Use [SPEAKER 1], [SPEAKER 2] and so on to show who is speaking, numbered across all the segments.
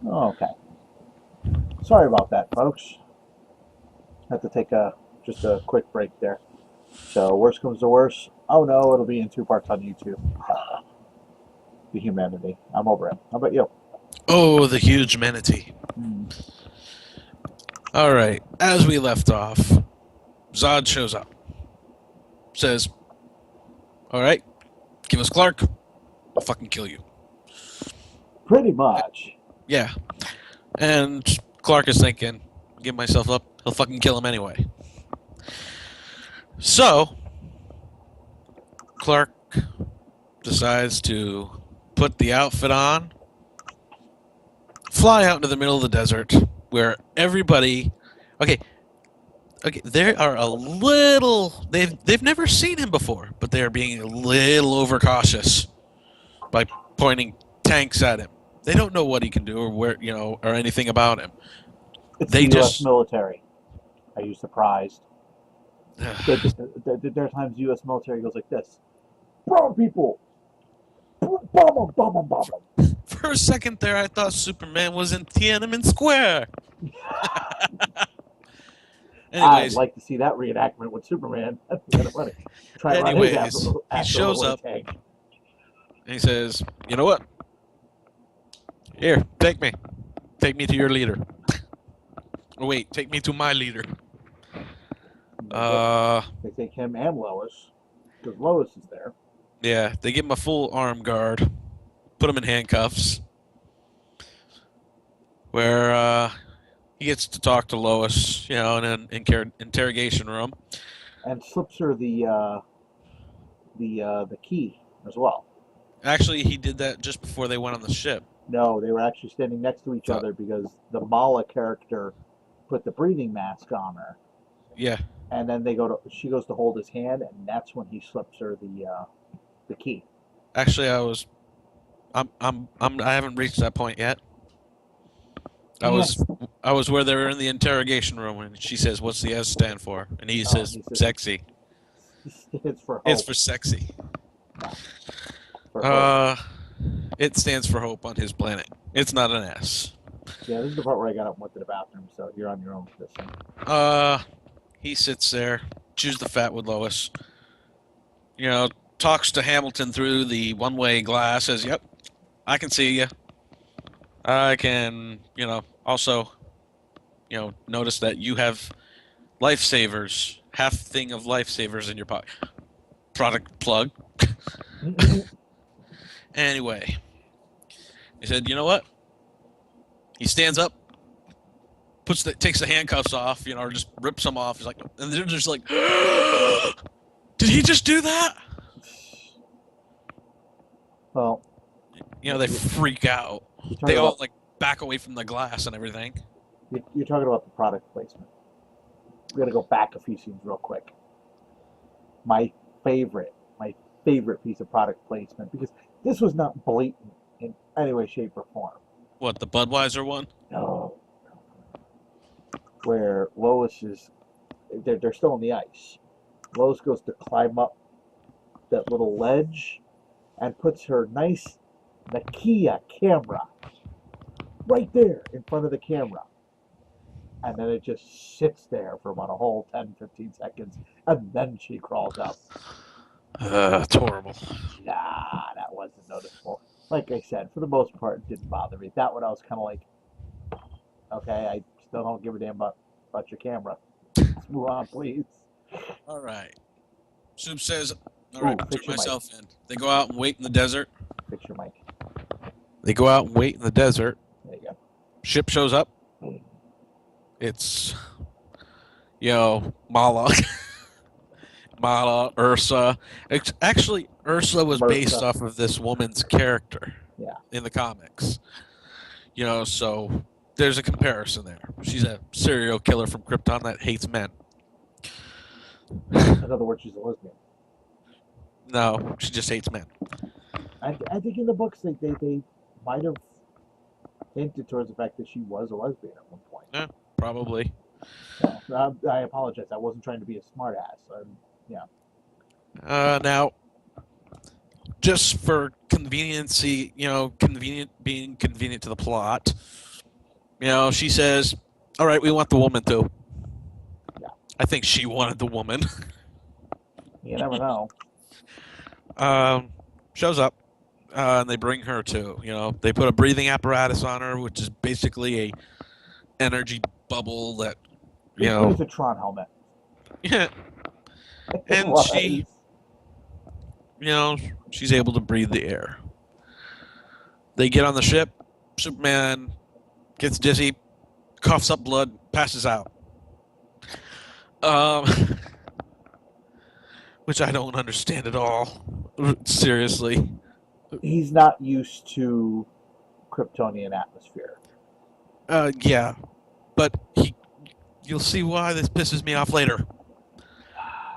[SPEAKER 1] Oh, okay. Sorry about that, folks. Had to take just a quick break there. So, worst comes to worst. Oh no, it'll be in two parts on YouTube. The humanity. I'm over it. How about you?
[SPEAKER 2] Oh, the huge manatee.
[SPEAKER 1] Hmm.
[SPEAKER 2] All right, as we left off, Zod shows up. Says, "All right, give us Clark. I'll fucking kill you."
[SPEAKER 1] Pretty much.
[SPEAKER 2] Yeah, and Clark is thinking, "Give myself up. He'll fucking kill him anyway." So Clark decides to put the outfit on, fly out into the middle of the desert where everybody. Okay, okay, they are a little. They've never seen him before, but they are being a little overcautious by pointing tanks at him. They don't know what he can do or where or anything about him.
[SPEAKER 1] It's
[SPEAKER 2] They
[SPEAKER 1] the U.S.
[SPEAKER 2] just.
[SPEAKER 1] military. Are you surprised? There are times the U.S. military goes like this. Brown people! Bomb them, bomb them, bomb them.
[SPEAKER 2] For a second there, I thought Superman was in Tiananmen Square.
[SPEAKER 1] I'd
[SPEAKER 2] Anyways,
[SPEAKER 1] like to see that reenactment with Superman. Try to run his
[SPEAKER 2] anyways, he shows
[SPEAKER 1] after
[SPEAKER 2] up
[SPEAKER 1] tank.
[SPEAKER 2] and he says, "You know what? Here, take me. Take me to your leader. Oh, wait, take me to my leader."
[SPEAKER 1] They take him and Lois, because Lois is there.
[SPEAKER 2] Yeah, they give him a full arm guard, put him in handcuffs, where he gets to talk to Lois, in an interrogation room.
[SPEAKER 1] And slips her the key as well.
[SPEAKER 2] Actually, he did that just before they went on the ship.
[SPEAKER 1] No, they were actually standing next to each other because the Mala character put the breathing mask on her.
[SPEAKER 2] Yeah.
[SPEAKER 1] And then she goes to hold his hand, and that's when he slips her the key.
[SPEAKER 2] Actually, I haven't reached that point yet. I was where they were in the interrogation room and she says, "What's the S stand for?" And he says, "Sexy."
[SPEAKER 1] It's for hope.
[SPEAKER 2] It's for sexy.
[SPEAKER 1] For hope.
[SPEAKER 2] It stands for hope on his planet. It's not an S.
[SPEAKER 1] Yeah, this is the part where I got up and went to the bathroom, so you're on your own for this one.
[SPEAKER 2] He sits there, chews the fat with Lois. Talks to Hamilton through the one-way glass. Says, "Yep, I can see you. I can, also, notice that you have lifesavers, half thing of lifesavers in your pocket." Product plug. Anyway, he said, "You know what?" He stands up, takes the handcuffs off, or just rips them off. He's like, and they're just like, "Did he just do that?"
[SPEAKER 1] Well,
[SPEAKER 2] they freak out. They all back away from the glass and everything.
[SPEAKER 1] You're talking about the product placement. We got to go back a few scenes real quick. My favorite piece of product placement, because this was not blatant in any way, shape, or form.
[SPEAKER 2] What, the Budweiser one?
[SPEAKER 1] No. Where Lois is, they're still on the ice. Lois goes to climb up that little ledge and puts her nice Nokia camera right there in front of the camera. And then it just sits there for about a whole 10, 15 seconds. And then she crawls up.
[SPEAKER 2] It's horrible.
[SPEAKER 1] Nah, that wasn't noticeable. Like I said, for the most part, it didn't bother me. That one I was kind of like, okay, I still don't give a damn about your camera. Let's move on, please.
[SPEAKER 2] All right. Soup says, "All right, I'll turn myself in." They go out and wait in the desert.
[SPEAKER 1] Fix your mic.
[SPEAKER 2] They go out and wait in the desert.
[SPEAKER 1] There you go.
[SPEAKER 2] Ship shows up. It's, Mala. Mala, Ursa. Actually, Ursa was based off of this woman's character.
[SPEAKER 1] Yeah.
[SPEAKER 2] In the comics. So there's a comparison there. She's a serial killer from Krypton that hates men.
[SPEAKER 1] In other words, she's a lesbian.
[SPEAKER 2] No, she just hates men.
[SPEAKER 1] I think in the books they might have hinted towards the fact that she was a lesbian at one point.
[SPEAKER 2] Yeah, probably.
[SPEAKER 1] Well, I apologize. I wasn't trying to be a smartass. Yeah.
[SPEAKER 2] Now, just for conveniency, being convenient to the plot, She says, "All right, we want the woman too."
[SPEAKER 1] Yeah.
[SPEAKER 2] I think she wanted the woman.
[SPEAKER 1] You never know.
[SPEAKER 2] Shows up, and they bring her to. They put a breathing apparatus on her, which is basically a energy bubble that
[SPEAKER 1] Basically, it's a Tron helmet.
[SPEAKER 2] yeah.
[SPEAKER 1] It
[SPEAKER 2] And
[SPEAKER 1] was.
[SPEAKER 2] she's able to breathe the air. They get on the ship. Superman gets dizzy, coughs up blood, passes out. Um, which I don't understand at all. Seriously.
[SPEAKER 1] He's not used to Kryptonian atmosphere.
[SPEAKER 2] Yeah, but you'll see why this pisses me off later.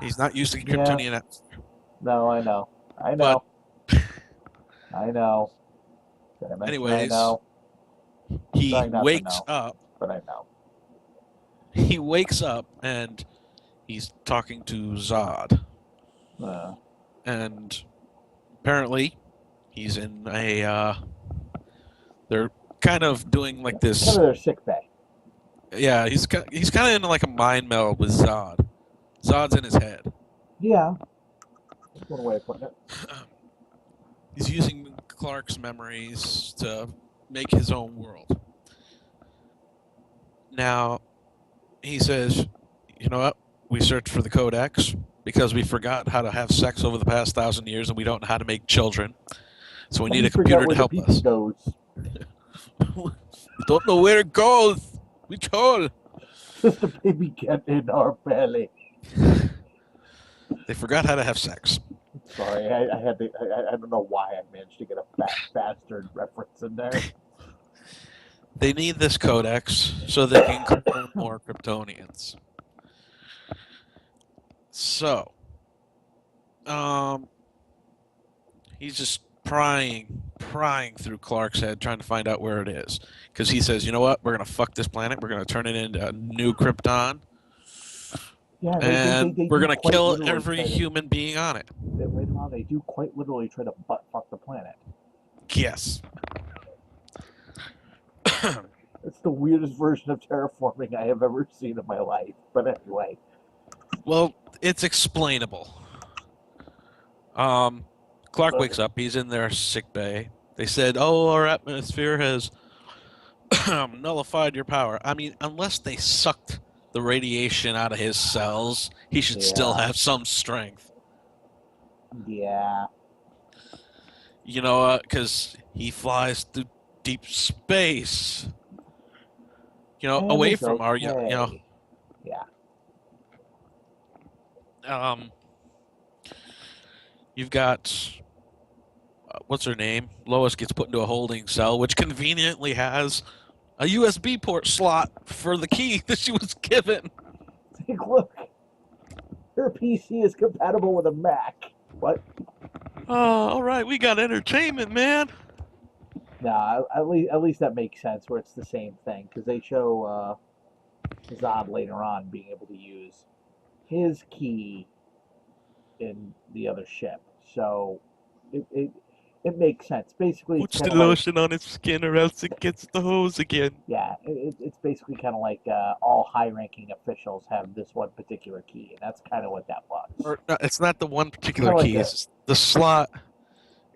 [SPEAKER 2] He's not used to Kryptonian atmosphere.
[SPEAKER 1] No, I know. I
[SPEAKER 2] But
[SPEAKER 1] know. I know. Did I mention
[SPEAKER 2] anyways,
[SPEAKER 1] I know?
[SPEAKER 2] he
[SPEAKER 1] Trying not to
[SPEAKER 2] wakes
[SPEAKER 1] know,
[SPEAKER 2] up.
[SPEAKER 1] but I know.
[SPEAKER 2] He wakes up and he's talking to Zod. And apparently he's in a they're kind of doing like this.
[SPEAKER 1] Kind of their sick bay.
[SPEAKER 2] Yeah, he's kind of in like a mind meld with Zod. Zod's in his head.
[SPEAKER 1] Yeah. That's one way of putting it.
[SPEAKER 2] He's using Clark's memories to make his own world. Now, he says, "You know what? We searched for the Codex because we forgot how to have sex over the past 1,000 years and we don't know how to make children. So we need a computer to help us."
[SPEAKER 1] Goes.
[SPEAKER 2] We don't know where it goes. We told.
[SPEAKER 1] Just a baby cat in our belly.
[SPEAKER 2] They forgot how to have sex.
[SPEAKER 1] Sorry, I had to. I don't know why I managed to get a fat bastard reference in there.
[SPEAKER 2] They need this codex so they can clone more Kryptonians. So, he's just prying through Clark's head, trying to find out where it is. Because he says, "You know what? We're gonna fuck this planet. We're gonna turn it into a new Krypton,
[SPEAKER 1] Yeah,
[SPEAKER 2] and we're gonna kill every
[SPEAKER 1] to,
[SPEAKER 2] human being on it."
[SPEAKER 1] Later on, they do quite literally try to butt fuck the planet.
[SPEAKER 2] Yes.
[SPEAKER 1] It's the weirdest version of terraforming I have ever seen in my life. But anyway.
[SPEAKER 2] Well, it's explainable. Clark wakes up. He's in their sick bay. They said, "Oh, our atmosphere has nullified your power." I mean, unless they sucked the radiation out of his cells, he should still have some strength.
[SPEAKER 1] Yeah.
[SPEAKER 2] You know what? Because he flies through deep space. Away from our,
[SPEAKER 1] Yeah.
[SPEAKER 2] You've got, what's her name? Lois gets put into a holding cell, which conveniently has a USB port slot for the key that she was given.
[SPEAKER 1] Take a look. Her PC is compatible with a Mac. What?
[SPEAKER 2] Oh, all right. We got entertainment, man.
[SPEAKER 1] Nah, at least that makes sense where it's the same thing. Because they show Zod later on being able to use his key in the other ship. So it makes sense. Basically,
[SPEAKER 2] puts the lotion on its skin or else it gets the hose again.
[SPEAKER 1] Yeah, it's basically kind of like all high-ranking officials have this one particular key, and that's kind of what that was.
[SPEAKER 2] Or no, it's not the one particular key. It's the slot.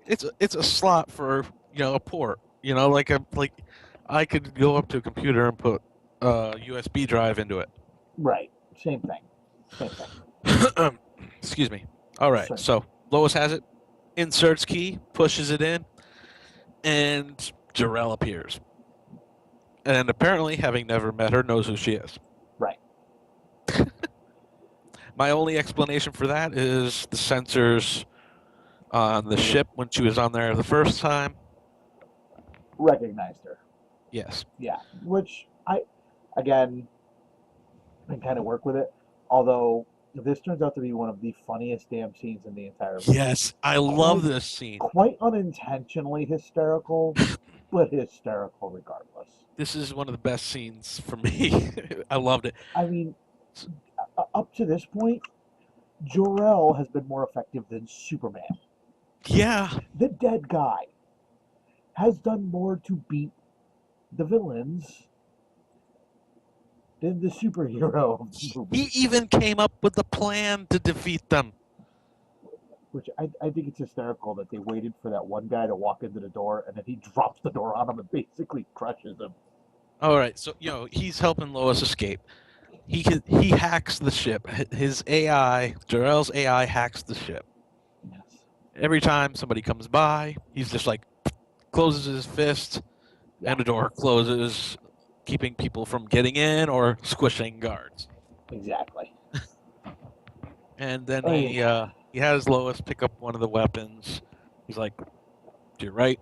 [SPEAKER 2] It's a slot for a port. Like I could go up to a computer and put a USB drive into it.
[SPEAKER 1] Right. Same thing.
[SPEAKER 2] Excuse me. All right. Sorry. So Lois has it, inserts key, pushes it in, and Jor-El appears. And apparently, having never met her, knows who she is.
[SPEAKER 1] Right.
[SPEAKER 2] My only explanation for that is the sensors on the ship when she was on there the first time.
[SPEAKER 1] Recognized her.
[SPEAKER 2] Yes.
[SPEAKER 1] Yeah. Which I can kind of work with it. Although this turns out to be one of the funniest damn scenes in the entire movie.
[SPEAKER 2] Yes, I love this scene.
[SPEAKER 1] Quite unintentionally hysterical, but hysterical regardless.
[SPEAKER 2] This is one of the best scenes for me. I loved it.
[SPEAKER 1] I mean, up to this point, Jor-El has been more effective than Superman.
[SPEAKER 2] Yeah.
[SPEAKER 1] The dead guy has done more to beat the villains They're the superhero of the movie.
[SPEAKER 2] He even came up with the plan to defeat them.
[SPEAKER 1] Which I think it's hysterical that they waited for that one guy to walk into the door and then he drops the door on him and basically crushes him.
[SPEAKER 2] All right, so he's helping Lois escape. He hacks the ship. His AI, Jor-El's AI, hacks the ship.
[SPEAKER 1] Yes.
[SPEAKER 2] Every time somebody comes by, he's just like closes his fist, and the door closes, keeping people from getting in or squishing guards.
[SPEAKER 1] Exactly.
[SPEAKER 2] And then he has Lois pick up one of the weapons. He's like, "To your right,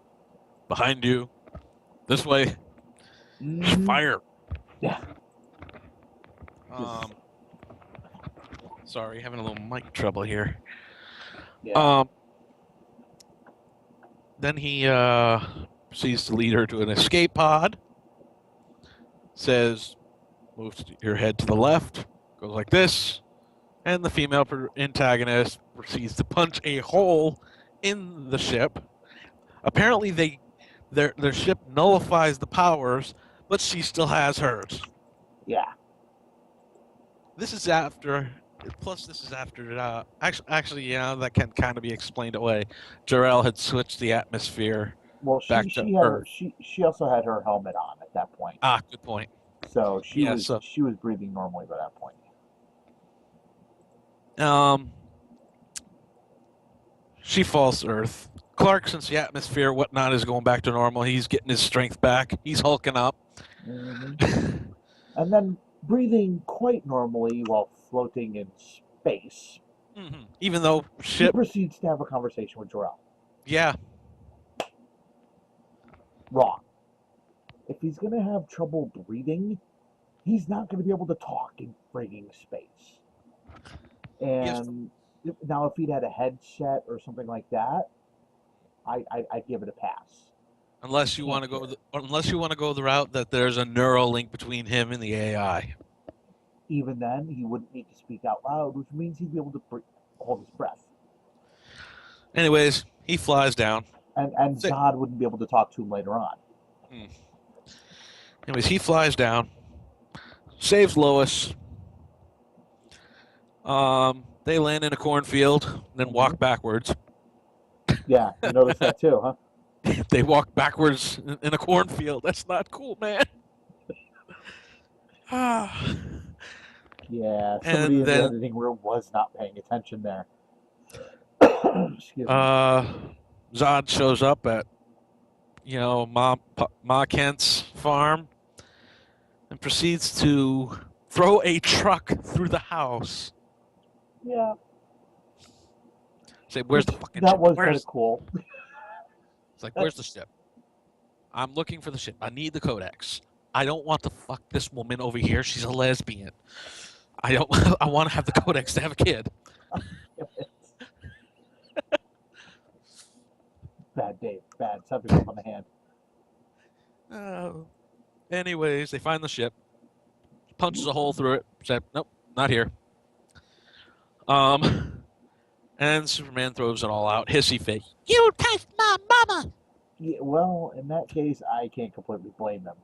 [SPEAKER 2] behind you, this way, fire."
[SPEAKER 1] Yeah.
[SPEAKER 2] Sorry, having a little mic trouble here.
[SPEAKER 1] Yeah.
[SPEAKER 2] Then he proceeds to lead her to an escape pod. Says, "Move your head to the left." Goes like this. And the female antagonist proceeds to punch a hole in the ship. Apparently, their ship nullifies the powers, but she still has hers.
[SPEAKER 1] Yeah.
[SPEAKER 2] This is after. Plus, this is after. Actually, that can kind of be explained away. Jor-El had switched the atmosphere back to Earth.
[SPEAKER 1] She also had her helmet on at that point.
[SPEAKER 2] Ah, good point.
[SPEAKER 1] So she was breathing normally by that point.
[SPEAKER 2] She falls to Earth. Clark, since the atmosphere, whatnot, is going back to normal, he's getting his strength back. He's hulking up.
[SPEAKER 1] Mm-hmm. And then breathing quite normally while floating in space.
[SPEAKER 2] Mm-hmm. Even though
[SPEAKER 1] He proceeds to have a conversation with Jor-El.
[SPEAKER 2] Yeah.
[SPEAKER 1] Wrong. If he's going to have trouble breathing, he's not going to be able to talk in frigging space. And now if he'd had a headset or something like that, I'd give it a pass.
[SPEAKER 2] Unless you want to go the route that there's a neural link between him and the AI.
[SPEAKER 1] Even then, he wouldn't need to speak out loud, which means he'd be able to hold his breath.
[SPEAKER 2] Anyways, he flies down.
[SPEAKER 1] And Zod wouldn't be able to talk to him later on.
[SPEAKER 2] Anyways, he flies down, saves Lois. They land in a cornfield, then walk backwards.
[SPEAKER 1] Yeah, you noticed that too, huh?
[SPEAKER 2] They walk backwards in a cornfield. That's not cool, man.
[SPEAKER 1] Yeah, somebody in the editing room was not paying attention there. Excuse me.
[SPEAKER 2] Zod shows up at, Ma Kent's farm and proceeds to throw a truck through the house.
[SPEAKER 1] Yeah.
[SPEAKER 2] Say, where's the fucking
[SPEAKER 1] ship?
[SPEAKER 2] That
[SPEAKER 1] was kind of cool.
[SPEAKER 2] It's like, where's the ship? I'm looking for the ship. I need the codex. I don't want to fuck this woman over here. She's a lesbian. I want to have the codex to have a kid.
[SPEAKER 1] Bad day. Bad. Something up on the hand.
[SPEAKER 2] Anyways, they find the ship. Punches a hole through it. Said, nope, not here. And Superman throws it all out. Hissy fit. You touched my mama!
[SPEAKER 1] Yeah, well, in that case, I can't completely blame him.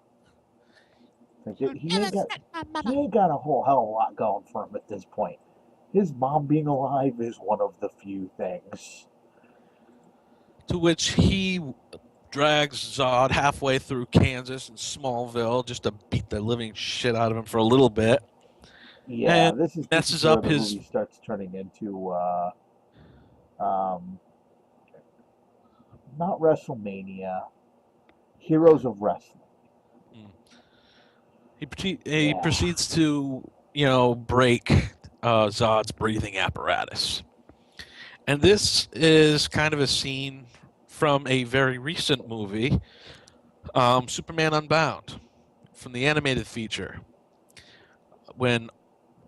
[SPEAKER 1] Like, he ain't got a whole hell of a lot going for him at this point. His mom being alive is one of the few things.
[SPEAKER 2] To which he drags Zod halfway through Kansas and Smallville just to beat the living shit out of him for a little bit.
[SPEAKER 1] Yeah,
[SPEAKER 2] and
[SPEAKER 1] this is
[SPEAKER 2] up
[SPEAKER 1] where the
[SPEAKER 2] his
[SPEAKER 1] movie starts turning into not WrestleMania, Heroes of Wrestling.
[SPEAKER 2] He proceeds to break Zod's breathing apparatus, and this is kind of a scene from a very recent movie, Superman Unbound, from the animated feature, when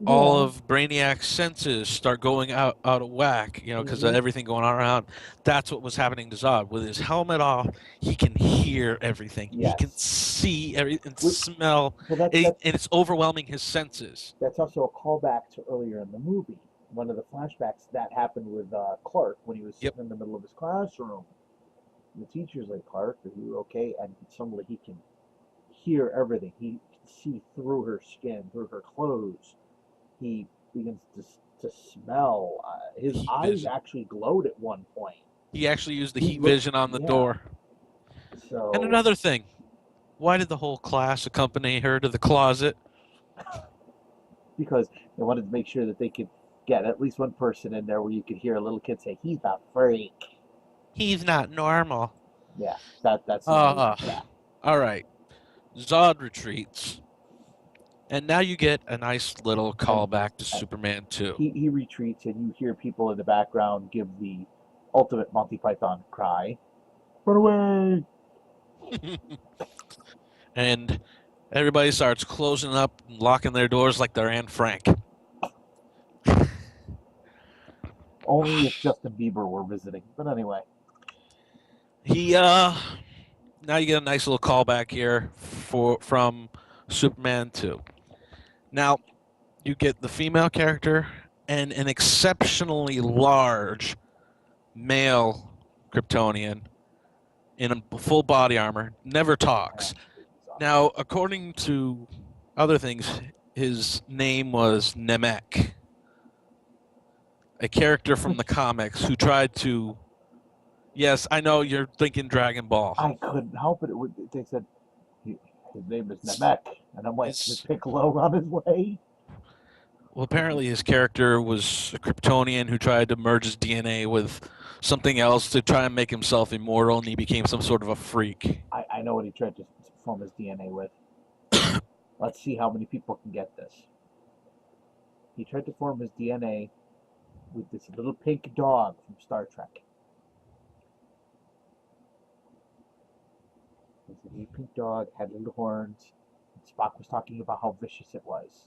[SPEAKER 2] all of Brainiac's senses start going out of whack, because of everything going on around. That's what was happening to Zod. With his helmet off, he can hear everything.
[SPEAKER 1] Yes.
[SPEAKER 2] He can see everything, smell, and it's overwhelming his senses.
[SPEAKER 1] That's also a callback to earlier in the movie. One of the flashbacks that happened with Clark when he was sitting in the middle of his classroom. The teacher's like, Clark, are you okay? And suddenly he can hear everything. He can see through her skin, through her clothes. He begins to smell. His
[SPEAKER 2] Heat
[SPEAKER 1] eyes
[SPEAKER 2] vision.
[SPEAKER 1] actually glowed at one point.
[SPEAKER 2] He actually used the
[SPEAKER 1] He
[SPEAKER 2] heat
[SPEAKER 1] looked,
[SPEAKER 2] vision on the
[SPEAKER 1] yeah.
[SPEAKER 2] door. And
[SPEAKER 1] So
[SPEAKER 2] another thing, why did the whole class accompany her to the closet?
[SPEAKER 1] because they wanted to make sure that they could get at least one person in there where you could hear a little kid say, "He's a freak."
[SPEAKER 2] He's not normal.
[SPEAKER 1] Yeah, that's the only reason for that.
[SPEAKER 2] All right. Zod retreats. And now you get a nice little callback to Superman 2.
[SPEAKER 1] He retreats, and you hear people in the background give the ultimate Monty Python cry, "Run away!"
[SPEAKER 2] And everybody starts closing up and locking their doors like they're Anne Frank.
[SPEAKER 1] Only if Justin Bieber were visiting. But anyway.
[SPEAKER 2] Now you get a nice little callback here from Superman 2. Now, you get the female character and an exceptionally large male Kryptonian in a full body armor, never talks. Now, according to other things, his name was Namek, a character from the comics who tried to... Yes, I know you're thinking Dragon Ball.
[SPEAKER 1] I couldn't help it. They said his name is Namek, and I'm like, is Piccolo on his way?
[SPEAKER 2] Well, apparently his character was a Kryptonian who tried to merge his DNA with something else to try and make himself immortal, and he became some sort of a freak.
[SPEAKER 1] I know what he tried to form his DNA with. Let's see how many people can get this. He tried to form his DNA with this little pink dog from Star Trek. This little pink dog had little horns. And Spock was talking about how vicious it was.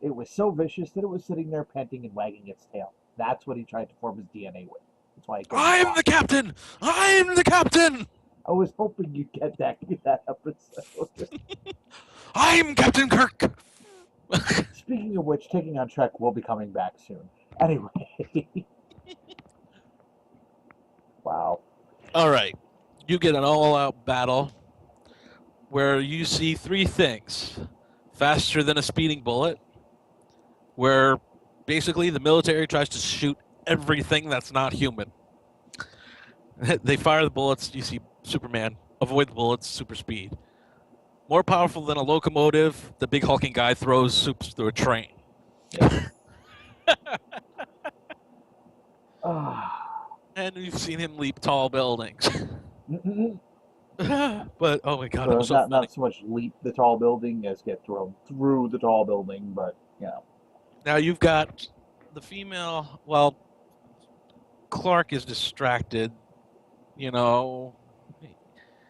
[SPEAKER 1] It was so vicious that it was sitting there panting and wagging its tail. That's what he tried to form his DNA with. That's why
[SPEAKER 2] I'm the captain! I'm the captain!
[SPEAKER 1] I was hoping you'd get that episode.
[SPEAKER 2] I'm Captain Kirk!
[SPEAKER 1] Speaking of which, Taking on Trek will be coming back soon. Anyway. Wow.
[SPEAKER 2] All right. You get an all-out battle where you see three things. Faster than a speeding bullet, where basically the military tries to shoot everything that's not human. They fire the bullets, you see Superman. Avoid the bullets, super speed. More powerful than a locomotive, the big hulking guy throws soups through a train.
[SPEAKER 1] Yeah.
[SPEAKER 2] And we've seen him leap tall buildings. But, oh my God, it was so funny.
[SPEAKER 1] Not so much leap the tall building as get thrown through the tall building, but, you know.
[SPEAKER 2] Now you've got the female, well, Clark is distracted, you know.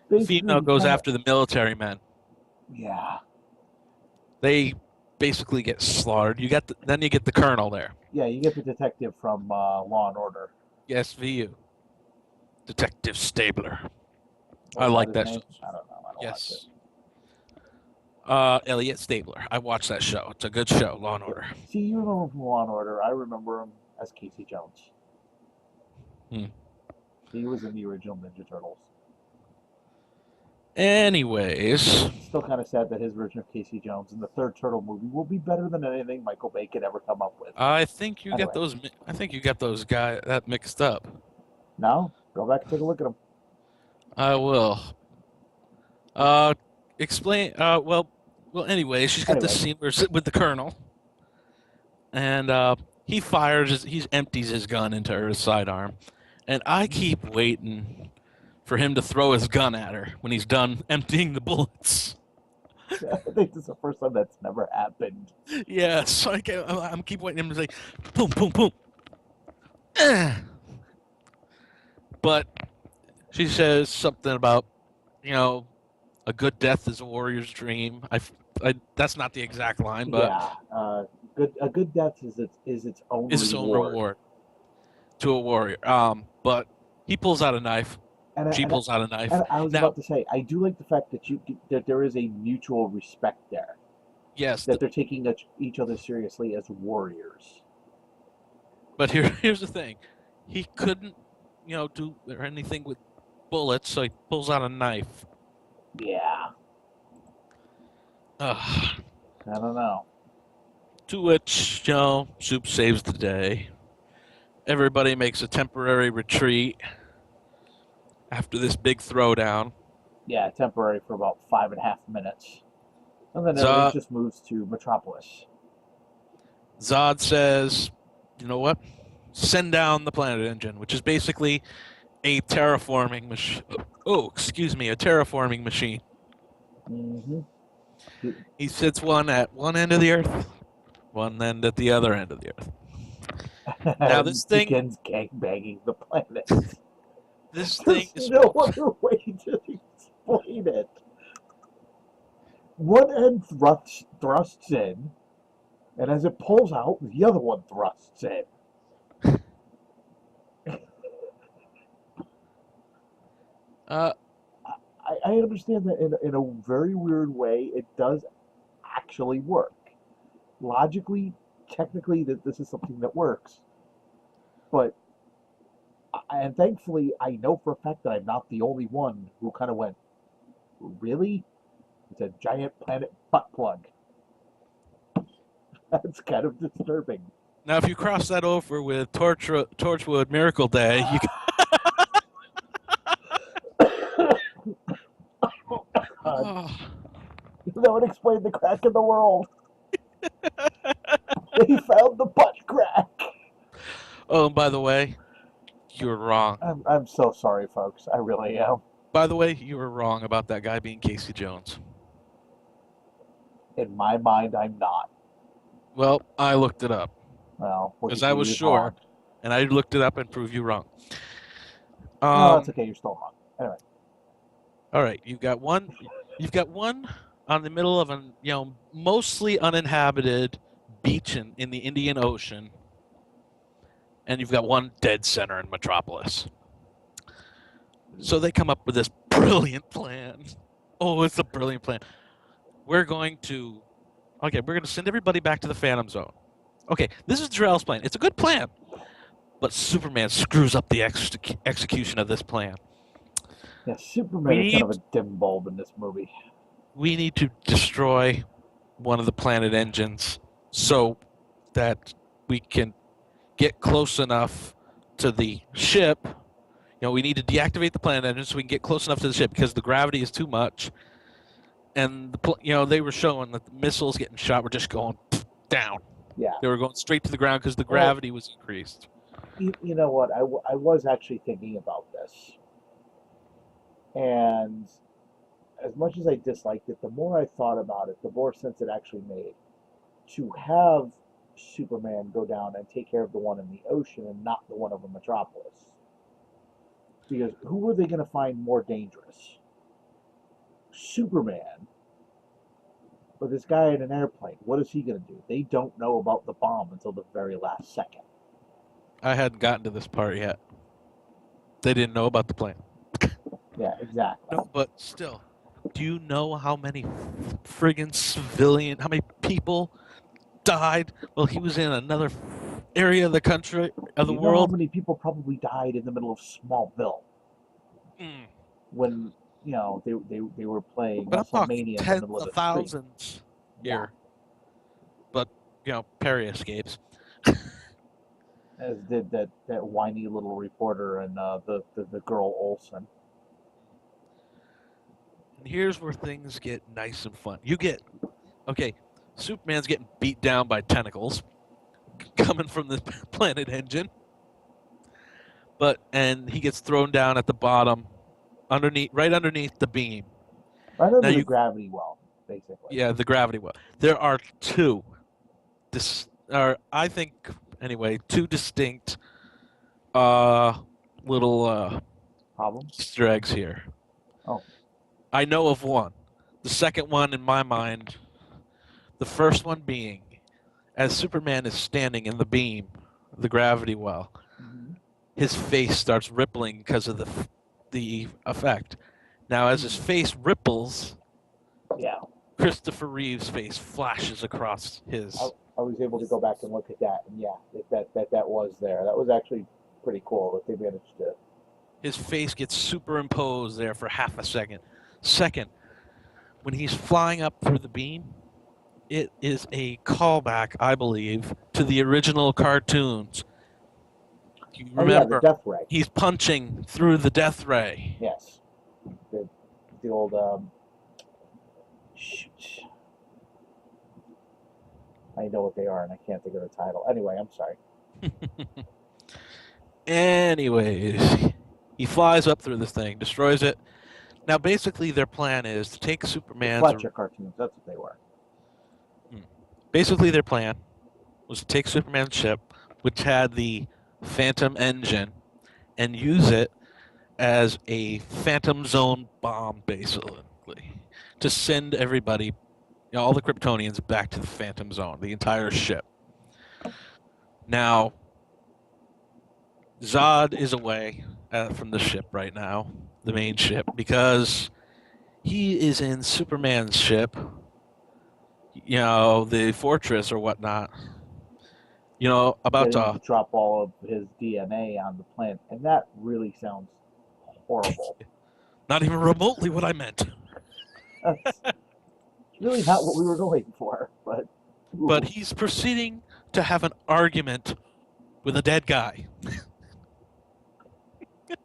[SPEAKER 2] The female goes after the military men.
[SPEAKER 1] Yeah.
[SPEAKER 2] They basically get slaughtered. Then you get the colonel there.
[SPEAKER 1] Yeah, you get the detective from Law and Order.
[SPEAKER 2] Yes, VU. Detective Stabler. I like that show.
[SPEAKER 1] I don't know. I don't
[SPEAKER 2] yes. Watch it. Elliot Stabler. I watched that show. It's a good show, Law and Order.
[SPEAKER 1] See, you remember him from Law and Order. I remember him as Casey Jones. He was in the original Ninja Turtles.
[SPEAKER 2] Anyways.
[SPEAKER 1] It's still kind of sad that his version of Casey Jones in the third Turtle movie will be better than anything Michael Bay could ever come up with.
[SPEAKER 2] I think you got those. I think you got those guys that mixed up.
[SPEAKER 1] No, go back and take a look at them.
[SPEAKER 2] I will. Explain. Well. Anyway, she's got the scene where she's with the colonel, and he fires. He empties his gun into her sidearm, and I keep waiting for him to throw his gun at her when he's done emptying the bullets.
[SPEAKER 1] I think this is the first time that's never happened.
[SPEAKER 2] Yes, I'm keep waiting him to say, boom, boom, boom. But she says something about, you know, a good death is a warrior's dream. That's not the exact line, but
[SPEAKER 1] yeah, a good death is its own
[SPEAKER 2] reward to a warrior. But he pulls out a knife. She pulls out a knife.
[SPEAKER 1] And I was about to say, I do like the fact that there is a mutual respect there.
[SPEAKER 2] Yes,
[SPEAKER 1] that they're taking each other seriously as warriors.
[SPEAKER 2] But here's the thing, he couldn't, you know, do anything with bullets, so he pulls out a knife.
[SPEAKER 1] Yeah.
[SPEAKER 2] Uh,
[SPEAKER 1] I don't know.
[SPEAKER 2] to which, Soup saves the day. Everybody makes a temporary retreat after this big throwdown.
[SPEAKER 1] Yeah, temporary for about 5.5 minutes. And then everything
[SPEAKER 2] Zod,
[SPEAKER 1] just moves to Metropolis.
[SPEAKER 2] Zod says, you know what? Send down the planet engine, which is basically a terraforming machine. Oh, excuse me, a terraforming machine.
[SPEAKER 1] Mm-hmm.
[SPEAKER 2] He sits one at one end of the Earth, one end at the other end of the Earth. Now this
[SPEAKER 1] And
[SPEAKER 2] thing,
[SPEAKER 1] begins gangbanging the planet.
[SPEAKER 2] this thing
[SPEAKER 1] There's
[SPEAKER 2] is
[SPEAKER 1] no other way to explain it. One end thrusts in, and as it pulls out, the other one thrusts in.
[SPEAKER 2] uh,
[SPEAKER 1] I understand that in a very weird way, it does actually work. Logically, technically, that this is something that works. But, and thankfully, I know for a fact that I'm not the only one who kind of went, really? It's a giant planet butt plug. That's kind of disturbing.
[SPEAKER 2] now if you cross that over with Torchwood Miracle Day, you can,
[SPEAKER 1] God,
[SPEAKER 2] oh,
[SPEAKER 1] that would explain the crack in the world. They found the butt crack.
[SPEAKER 2] oh, and by the way, you were wrong.
[SPEAKER 1] I'm so sorry, folks. I really am.
[SPEAKER 2] By the way, you were wrong about that guy being Casey Jones.
[SPEAKER 1] In my mind, I'm not.
[SPEAKER 2] Well, I looked it up
[SPEAKER 1] Well,
[SPEAKER 2] because I was sure, and I looked it up and proved you wrong.
[SPEAKER 1] No, that's okay. You're still wrong. Anyway.
[SPEAKER 2] All right, you've got one. You've got one on the middle of an mostly uninhabited beach in the Indian Ocean, and you've got one dead center in Metropolis. So they come up with this brilliant plan. Oh, it's a brilliant plan. We're going to send everybody back to the Phantom Zone. Okay, this is Jor-El's plan. It's a good plan, but Superman screws up the execution of this plan.
[SPEAKER 1] Yeah, Superman is kind of a dim bulb in this movie.
[SPEAKER 2] We need to destroy one of the planet engines so that we can get close enough to the ship. We need to deactivate the planet engine so we can get close enough to the ship because the gravity is too much. And they were showing that the missiles getting shot were just going down.
[SPEAKER 1] Yeah.
[SPEAKER 2] They were going straight to the ground because the gravity was increased.
[SPEAKER 1] You know what? I was actually thinking about this. And as much as I disliked it, the more I thought about it, the more sense it actually made. To have Superman go down and take care of the one in the ocean and not the one over Metropolis. Because who were they going to find more dangerous? Superman. But this guy in an airplane, what is he going to do? They don't know about the bomb until the very last second.
[SPEAKER 2] I hadn't gotten to this part yet. They didn't know about the plan.
[SPEAKER 1] Yeah, exactly.
[SPEAKER 2] No, but still, do you know how many how many people died while he was in another area of the country, of the
[SPEAKER 1] You know
[SPEAKER 2] world?
[SPEAKER 1] how many people probably died in the middle of Smallville when they were playing
[SPEAKER 2] But I'm talking
[SPEAKER 1] WrestleMania in the
[SPEAKER 2] tens
[SPEAKER 1] middle of
[SPEAKER 2] of
[SPEAKER 1] the
[SPEAKER 2] thousands
[SPEAKER 1] street.
[SPEAKER 2] here. But Perry escapes.
[SPEAKER 1] As did that whiny little reporter and the girl Olsen.
[SPEAKER 2] And here's where things get nice and fun. Superman's getting beat down by tentacles coming from the planet engine. And he gets thrown down at the bottom, right underneath the beam.
[SPEAKER 1] Right under the gravity well, basically.
[SPEAKER 2] Yeah, the gravity well. There are two distinct little
[SPEAKER 1] problems.
[SPEAKER 2] Easter eggs here.
[SPEAKER 1] Oh.
[SPEAKER 2] I know of one. The second one, in my mind, the first one being, as Superman is standing in the beam, the gravity well, his face starts rippling because of the effect. Now, as his face ripples, Christopher Reeve's face flashes across his.
[SPEAKER 1] I was able to go back and look at that, and that was there. That was actually pretty cool that they managed to.
[SPEAKER 2] His face gets superimposed there for half a second. Second, when he's flying up through the beam, it is a callback, I believe, to the original cartoons. You
[SPEAKER 1] Oh yeah, the
[SPEAKER 2] remember,
[SPEAKER 1] death ray.
[SPEAKER 2] he's punching through the death ray.
[SPEAKER 1] Yes. The old shoot. I know what they are, and I can't think of the title. Anyway, I'm sorry.
[SPEAKER 2] Anyways, he flies up through this thing, destroys it. Now, basically, their plan is to take Superman's...
[SPEAKER 1] Fletcher cartoons, that's what they were.
[SPEAKER 2] Basically, their plan was to take Superman's ship, which had the Phantom engine, and use it as a Phantom Zone bomb, basically, to send everybody, all the Kryptonians, back to the Phantom Zone, the entire ship. Now, Zod is away from the ship right now, the main ship, because he is in Superman's ship, the fortress or whatnot, about
[SPEAKER 1] to drop all of his DNA on the planet, and that really sounds horrible.
[SPEAKER 2] Not even remotely what I meant.
[SPEAKER 1] That's really not what we were going for, but... Ooh.
[SPEAKER 2] But he's proceeding to have an argument with a dead guy.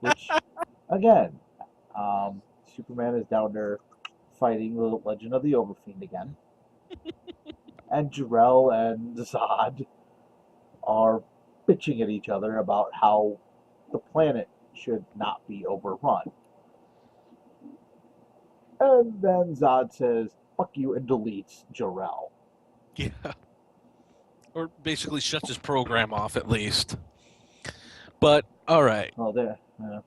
[SPEAKER 1] Which, again, Superman is down there fighting the Legend of the Overfiend again. And Jor-El and Zod are bitching at each other about how the planet should not be overrun. And then Zod says, fuck you, and deletes Jor-El.
[SPEAKER 2] Yeah. Or basically shuts his program off, at least. But, alright.
[SPEAKER 1] Oh, there. Yeah.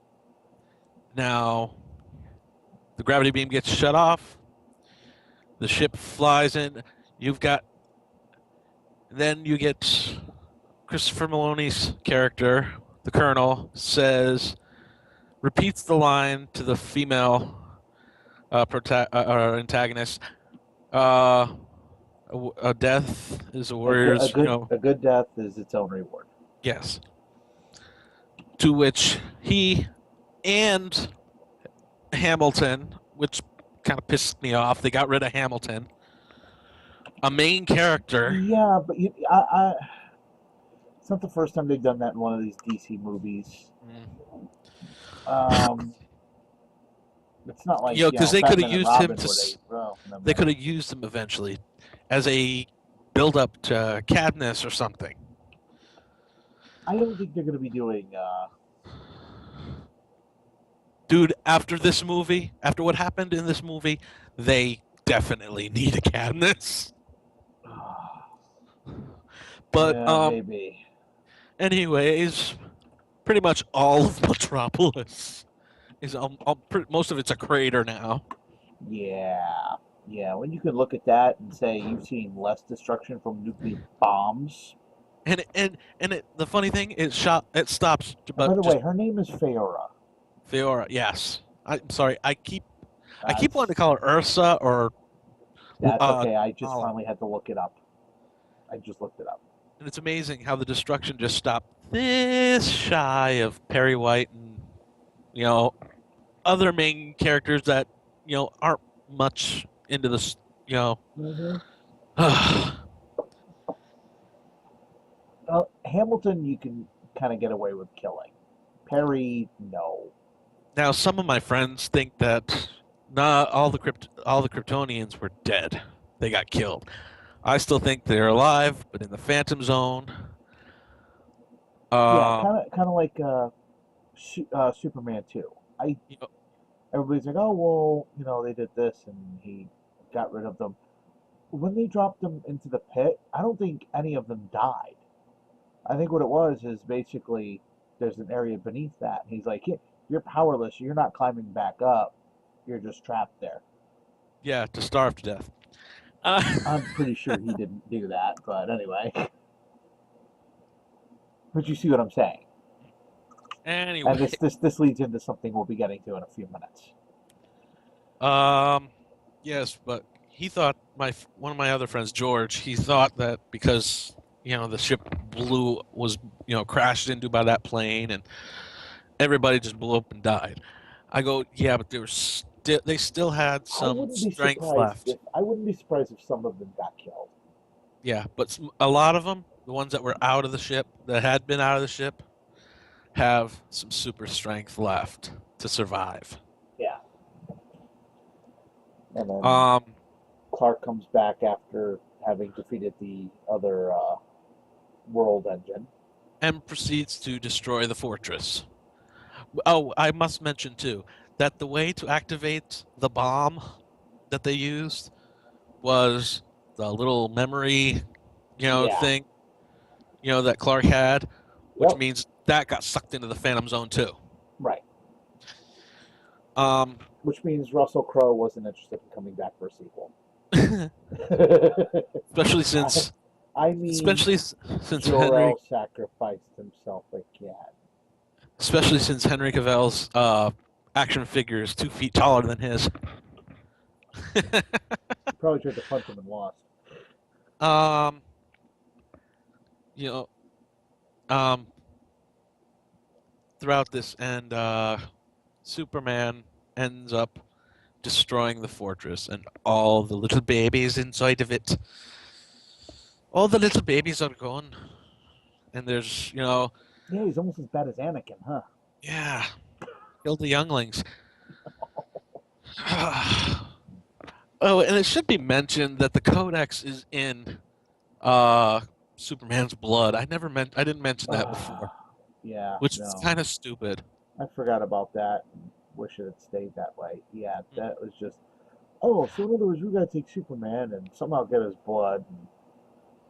[SPEAKER 2] Now, the gravity beam gets shut off. The ship flies in. Then you get Christopher Maloney's character, the Colonel, repeats the line to the female antagonist. A death is a warrior's,
[SPEAKER 1] a good death is its own reward.
[SPEAKER 2] Yes. To which he and Hamilton, which kind of pissed me off, they got rid of Hamilton, a main character.
[SPEAKER 1] Yeah, but it's not the first time they've done that in one of these DC movies. It's not like
[SPEAKER 2] because they could have used him they could have
[SPEAKER 1] have
[SPEAKER 2] used him eventually as a build-up to Cadmus or something.
[SPEAKER 1] I don't think they're going to be doing.
[SPEAKER 2] Dude, after this movie, after what happened in this movie, they definitely need a Cadmus. But
[SPEAKER 1] maybe.
[SPEAKER 2] Anyways, pretty much all of Metropolis is most of it's a crater now.
[SPEAKER 1] Yeah. When you can look at that and say you've seen less destruction from nuclear bombs.
[SPEAKER 2] And the funny thing is, it stops.
[SPEAKER 1] By the way, her name is Feora.
[SPEAKER 2] Feora, yes. I'm sorry. I keep wanting to call her Ursa or.
[SPEAKER 1] That's okay. I just finally had to look it up. I just looked it up.
[SPEAKER 2] And it's amazing how the destruction just stopped this shy of Perry White and, other main characters that, aren't much into this,
[SPEAKER 1] Mm-hmm. Well, Hamilton, you can kind of get away with killing. Perry, no.
[SPEAKER 2] Now, some of my friends think that not all the Kryptonians were dead. They got killed. I still think they're alive, but in the Phantom Zone.
[SPEAKER 1] Yeah, kind of like Superman 2. Everybody's like, oh, well, they did this and he got rid of them. When they dropped them into the pit, I don't think any of them died. I think what it was is basically there's an area beneath that. And he's like, you're powerless. You're not climbing back up. You're just trapped there.
[SPEAKER 2] Yeah, to starve to death.
[SPEAKER 1] I'm pretty sure he didn't do that, but anyway. But you see what I'm saying.
[SPEAKER 2] Anyway.
[SPEAKER 1] And this leads into something we'll be getting to in a few minutes.
[SPEAKER 2] Yes, but he thought, one of my other friends, George, he thought that because, the ship was crashed into by that plane and everybody just blew up and died. I go, yeah, but there was they still had
[SPEAKER 1] I
[SPEAKER 2] some
[SPEAKER 1] wouldn't be
[SPEAKER 2] strength
[SPEAKER 1] surprised
[SPEAKER 2] left.
[SPEAKER 1] I wouldn't be surprised if some of them got killed.
[SPEAKER 2] Yeah, but a lot of them, the ones that were out of the ship, that had been out of the ship, have some super strength left to survive.
[SPEAKER 1] Yeah. And then
[SPEAKER 2] Um,
[SPEAKER 1] Clark comes back after having defeated the other world engine.
[SPEAKER 2] and proceeds to destroy the fortress. Oh, I must mention too that the way to activate the bomb that they used was the little memory,
[SPEAKER 1] Yeah.
[SPEAKER 2] thing, that Clark had, which
[SPEAKER 1] Yep.
[SPEAKER 2] means that got sucked into the Phantom Zone too.
[SPEAKER 1] Right.
[SPEAKER 2] Um,
[SPEAKER 1] Which means Russell Crowe wasn't interested in coming back for a sequel.
[SPEAKER 2] especially since
[SPEAKER 1] Jor-El sacrificed himself again.
[SPEAKER 2] Especially since Henry Cavill's action figure is 2 feet taller than his.
[SPEAKER 1] Probably tried to punch him and lost.
[SPEAKER 2] Throughout this, and Superman ends up destroying the fortress, and all the little babies inside of it. All the little babies are gone, and there's
[SPEAKER 1] Yeah, he's almost as bad as Anakin, huh?
[SPEAKER 2] Yeah, killed the younglings. Oh, and it should be mentioned that the Codex is in Superman's blood. I didn't mention that before.
[SPEAKER 1] Yeah,
[SPEAKER 2] which is kind of stupid.
[SPEAKER 1] I forgot about that. Wish it had stayed that way. Yeah, that was just. Oh, so in other words, we gotta take Superman and somehow get his blood.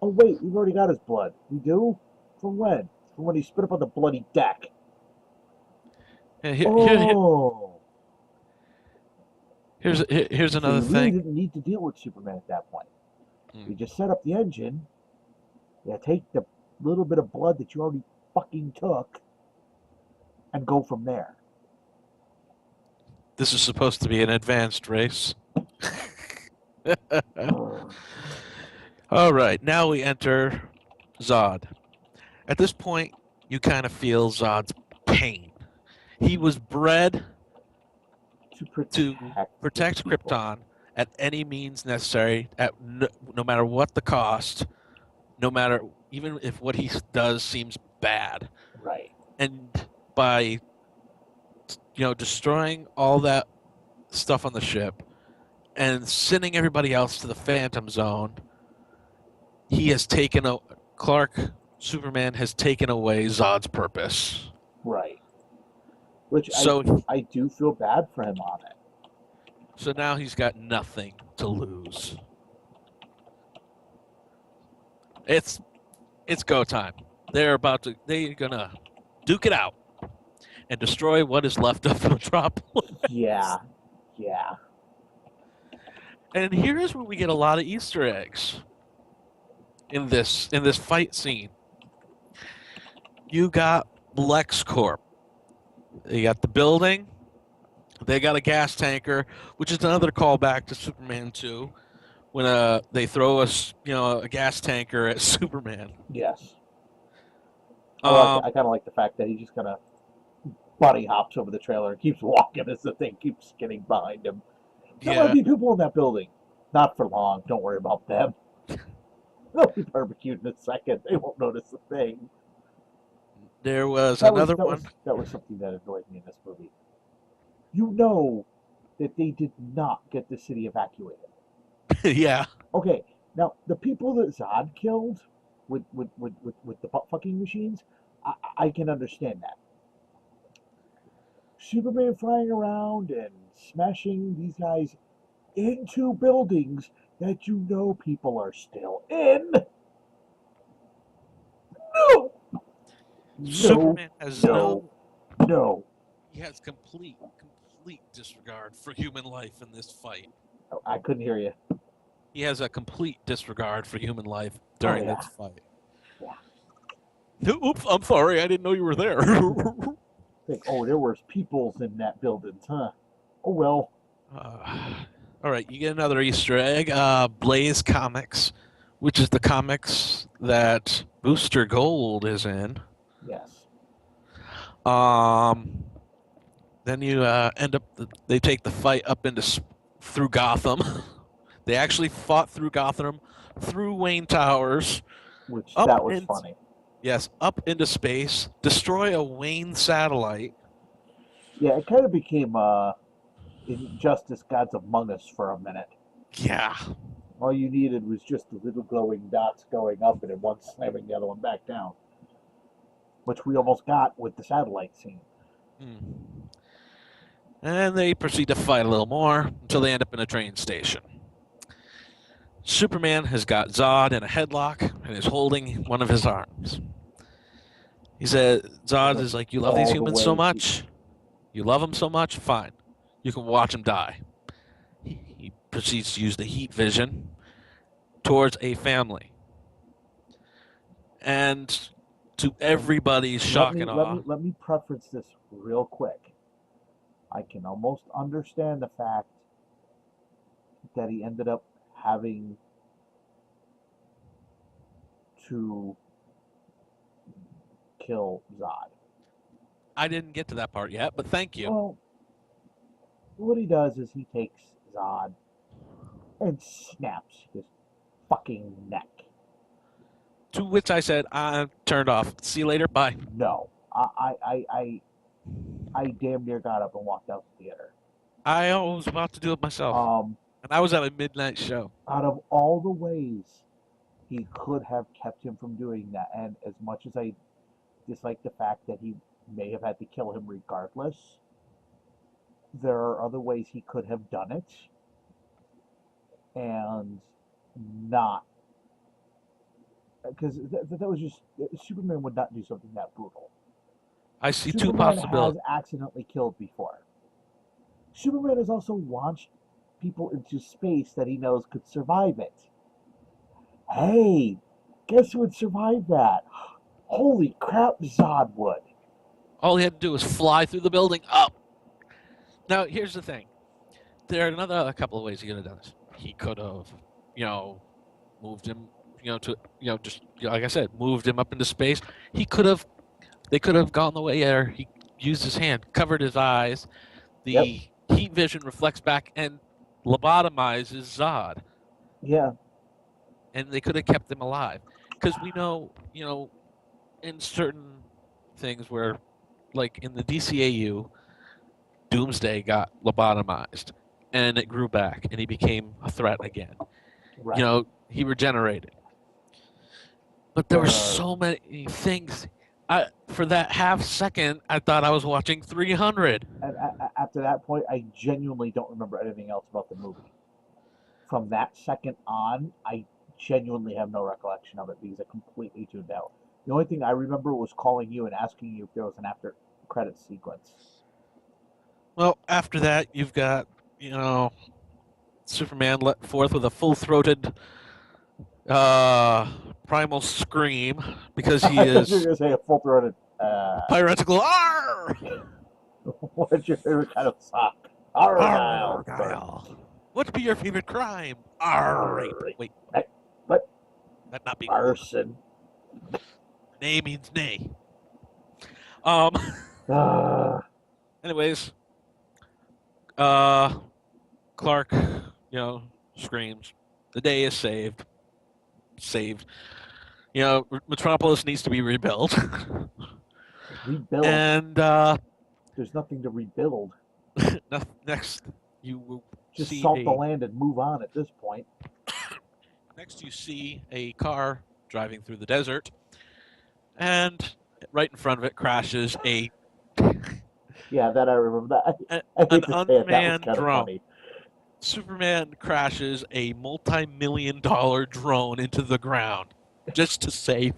[SPEAKER 1] Oh wait, we've already got his blood. We do? From when? From when he spit up on the bloody deck.
[SPEAKER 2] Here's another
[SPEAKER 1] so
[SPEAKER 2] thing.
[SPEAKER 1] We didn't need to deal with Superman at that point. We just set up the engine. Yeah, take the little bit of blood that you already fucking took, and go from there.
[SPEAKER 2] This is supposed to be an advanced race. All right, now we enter Zod. At this point, you kind of feel Zod's pain. He was bred to protect Krypton at any means necessary, no matter what the cost, no matter even if what he does seems bad.
[SPEAKER 1] Right.
[SPEAKER 2] And by destroying all that stuff on the ship and sending everybody else to the Phantom Zone, he has taken Superman has taken away Zod's purpose.
[SPEAKER 1] Right. Which I do feel bad for him on it.
[SPEAKER 2] So now he's got nothing to lose. It's go time. They're gonna duke it out and destroy what is left of Metropolis.
[SPEAKER 1] Yeah.
[SPEAKER 2] And here's where we get a lot of Easter eggs in this fight scene. You got LexCorp. You got the building. They got a gas tanker, which is another callback to Superman 2, when they throw a gas tanker at Superman.
[SPEAKER 1] Yes. I kind of like the fact that he just kind of buddy hops over the trailer and keeps walking as the thing keeps getting behind him. There might be people in that building. Not for long. Don't worry about them. They'll be barbecued in a second. They won't notice a thing.
[SPEAKER 2] There was another one.
[SPEAKER 1] That was something that annoyed me in this movie. You know that they did not get the city evacuated.
[SPEAKER 2] Yeah.
[SPEAKER 1] Okay, now the people that Zod killed with the butt fucking machines, I can understand that. Superman flying around and smashing these guys into buildings that you know people are still in. No!
[SPEAKER 2] Superman has
[SPEAKER 1] no.
[SPEAKER 2] He has complete disregard for human life in this fight.
[SPEAKER 1] Oh, I couldn't hear you.
[SPEAKER 2] He has a complete disregard for human life during this fight.
[SPEAKER 1] Yeah.
[SPEAKER 2] Oops, I'm sorry. I didn't know you were there.
[SPEAKER 1] There was peoples in that building, huh? Oh, well.
[SPEAKER 2] All right, you get another Easter egg. Blaze Comics, which is the comics that Booster Gold is in.
[SPEAKER 1] Yes.
[SPEAKER 2] Then you end up. They take the fight up through Gotham. They actually fought through Gotham, through Wayne Towers,
[SPEAKER 1] Which
[SPEAKER 2] up
[SPEAKER 1] that was
[SPEAKER 2] in,
[SPEAKER 1] funny.
[SPEAKER 2] yes, up into space, destroy a Wayne satellite.
[SPEAKER 1] Yeah, it kind of became Injustice Gods Among Us for a minute.
[SPEAKER 2] Yeah.
[SPEAKER 1] All you needed was just the little glowing dots going up and then one slamming the other one back down. Which we almost got with the satellite scene.
[SPEAKER 2] And they proceed to fight a little more until they end up in a train station. Superman has got Zod in a headlock and is holding one of his arms. He said, Zod is like, you love these humans so much? You love them so much? Fine. You can watch them die. He proceeds to use the heat vision towards a family. And to everybody's shock and awe.
[SPEAKER 1] Let me preface this real quick. I can almost understand the fact that he ended up having to kill Zod.
[SPEAKER 2] I didn't get to that part yet, but thank you.
[SPEAKER 1] Well, what he does is he takes Zod and snaps his fucking neck.
[SPEAKER 2] To which I said, I'm turned off. See you later. Bye.
[SPEAKER 1] No. I damn near got up and walked out the theater.
[SPEAKER 2] I was about to do it myself. And I was at a midnight show.
[SPEAKER 1] Out of all the ways he could have kept him from doing that, and as much as I dislike the fact that he may have had to kill him regardless, there are other ways he could have done it and not, because that was just, Superman would not do something that brutal.
[SPEAKER 2] I see
[SPEAKER 1] Superman
[SPEAKER 2] two possibilities.
[SPEAKER 1] has accidentally killed before. Superman has also launched people into space that he knows could survive it. Hey, guess who would survive that? Holy crap, Zod would.
[SPEAKER 2] All he had to do was fly through the building up. Now, here's the thing. There are a couple of ways he could have done this. He could have, moved him, like I said, moved him up into space. They could have gone the way there. He used his hand, covered his eyes. The heat vision reflects back and lobotomizes Zod.
[SPEAKER 1] Yeah.
[SPEAKER 2] And they could have kept him alive. Because we know, in certain things where, like in the DCAU, Doomsday got lobotomized. And it grew back, and he became a threat again. Right. He regenerated. But there were so many things. For that half second, I thought I was watching 300.
[SPEAKER 1] And after that point, I genuinely don't remember anything else about the movie. From that second on, I genuinely have no recollection of it because I completely tuned out. The only thing I remember was calling you and asking you if there was an after-credits sequence.
[SPEAKER 2] Well, after that, you've got, Superman let forth with a full-throated primal scream because he is...
[SPEAKER 1] You're going to say a full-throated...
[SPEAKER 2] piratical arr!
[SPEAKER 1] What's your favorite kind of sock?
[SPEAKER 2] Argyle. What'd be your favorite crime? Rape. Wait.
[SPEAKER 1] What?
[SPEAKER 2] That not be
[SPEAKER 1] arson.
[SPEAKER 2] Nay means nay. Anyways, Clark, screams. The day is saved. Metropolis needs to be rebuilt.
[SPEAKER 1] Rebuild.
[SPEAKER 2] And
[SPEAKER 1] there's nothing to rebuild.
[SPEAKER 2] Next, you will
[SPEAKER 1] just
[SPEAKER 2] see
[SPEAKER 1] salt the land and move on at this point.
[SPEAKER 2] Next, you see a car driving through the desert, and right in front of it crashes a...
[SPEAKER 1] Yeah, that I remember. That.
[SPEAKER 2] An unmanned drone. Funny. Superman crashes a multi-million-dollar drone into the ground just to say,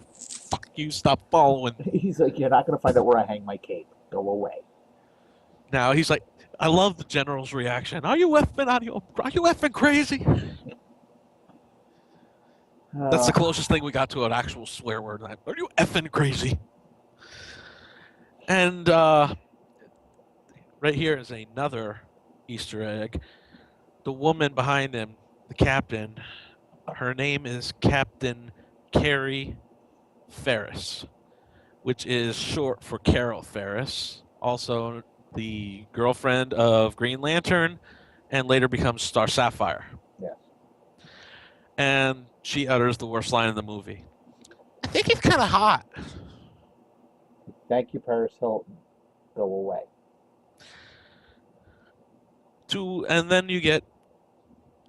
[SPEAKER 2] fuck you, stop following.
[SPEAKER 1] He's like, you're not going to find out where I hang my cape. Go away.
[SPEAKER 2] Now, he's like, I love the General's reaction. Are you effing crazy? That's the closest thing we got to an actual swear word. Are you effing crazy? And right here is another Easter egg. The woman behind him, the captain, her name is Captain Carrie Ferris, which is short for Carol Ferris, also the girlfriend of Green Lantern, and later becomes Star Sapphire.
[SPEAKER 1] Yes.
[SPEAKER 2] And she utters the worst line in the movie. I think he's kind of hot.
[SPEAKER 1] Thank you, Paris Hilton. Go away.
[SPEAKER 2] And then you get,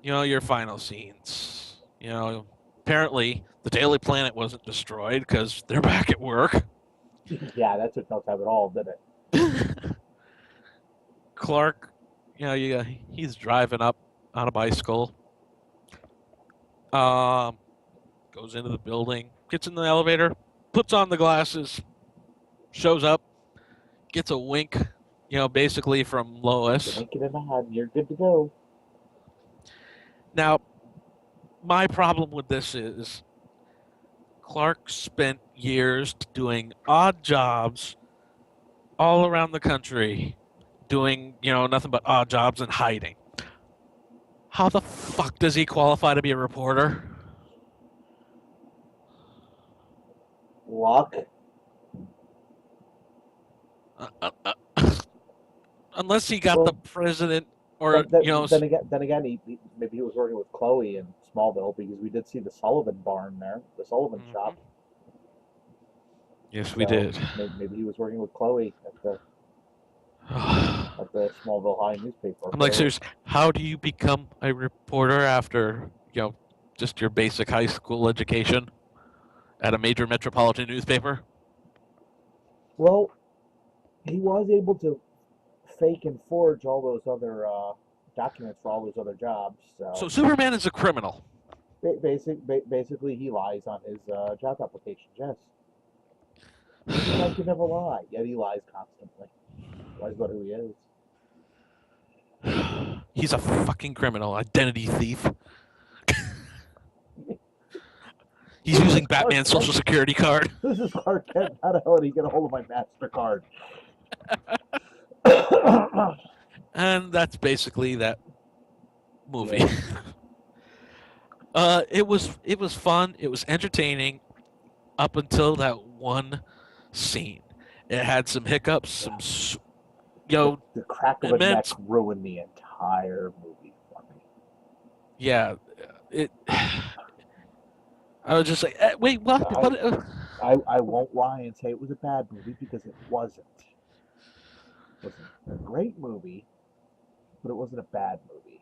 [SPEAKER 2] your final scenes. Apparently the Daily Planet wasn't destroyed because they're back at work.
[SPEAKER 1] Yeah, that took no time at all, did it?
[SPEAKER 2] Clark, he's driving up on a bicycle. Goes into the building, gets in the elevator, puts on the glasses, shows up, gets a wink, basically from Lois.
[SPEAKER 1] Wink it in the head, you're good to go.
[SPEAKER 2] Now, my problem with this is Clark spent years doing odd jobs all around the country, doing, nothing but odd jobs and hiding. How the fuck does he qualify to be a reporter?
[SPEAKER 1] Luck.
[SPEAKER 2] Unless he got the president, or
[SPEAKER 1] then again, maybe he was working with Chloe in Smallville, because we did see the Sullivan barn there, the Sullivan shop.
[SPEAKER 2] Yes, we did.
[SPEAKER 1] Maybe he was working with Chloe at the Smallville High newspaper.
[SPEAKER 2] I'm like, seriously, how do you become a reporter after, just your basic high school education at a major metropolitan newspaper?
[SPEAKER 1] Well, he was able to fake and forge all those other documents for all those other jobs.
[SPEAKER 2] So Superman is a criminal.
[SPEAKER 1] Basically, he lies on his job applications, yes. Superman can never lie, yet he lies constantly. Lies about who he is.
[SPEAKER 2] He's a fucking criminal, identity thief. He's using Batman's social security card.
[SPEAKER 1] This is Clark Kent. How the hell did he get a hold of my MasterCard?
[SPEAKER 2] And that's basically that movie. Yeah. It was fun. It was entertaining up until that one scene. It had some hiccups, the
[SPEAKER 1] crack of a neck ruined the entire movie for me.
[SPEAKER 2] Yeah, I was just like, wait, what?
[SPEAKER 1] I won't lie and say it was a bad movie, because it wasn't. It wasn't a great movie, but it wasn't a bad movie.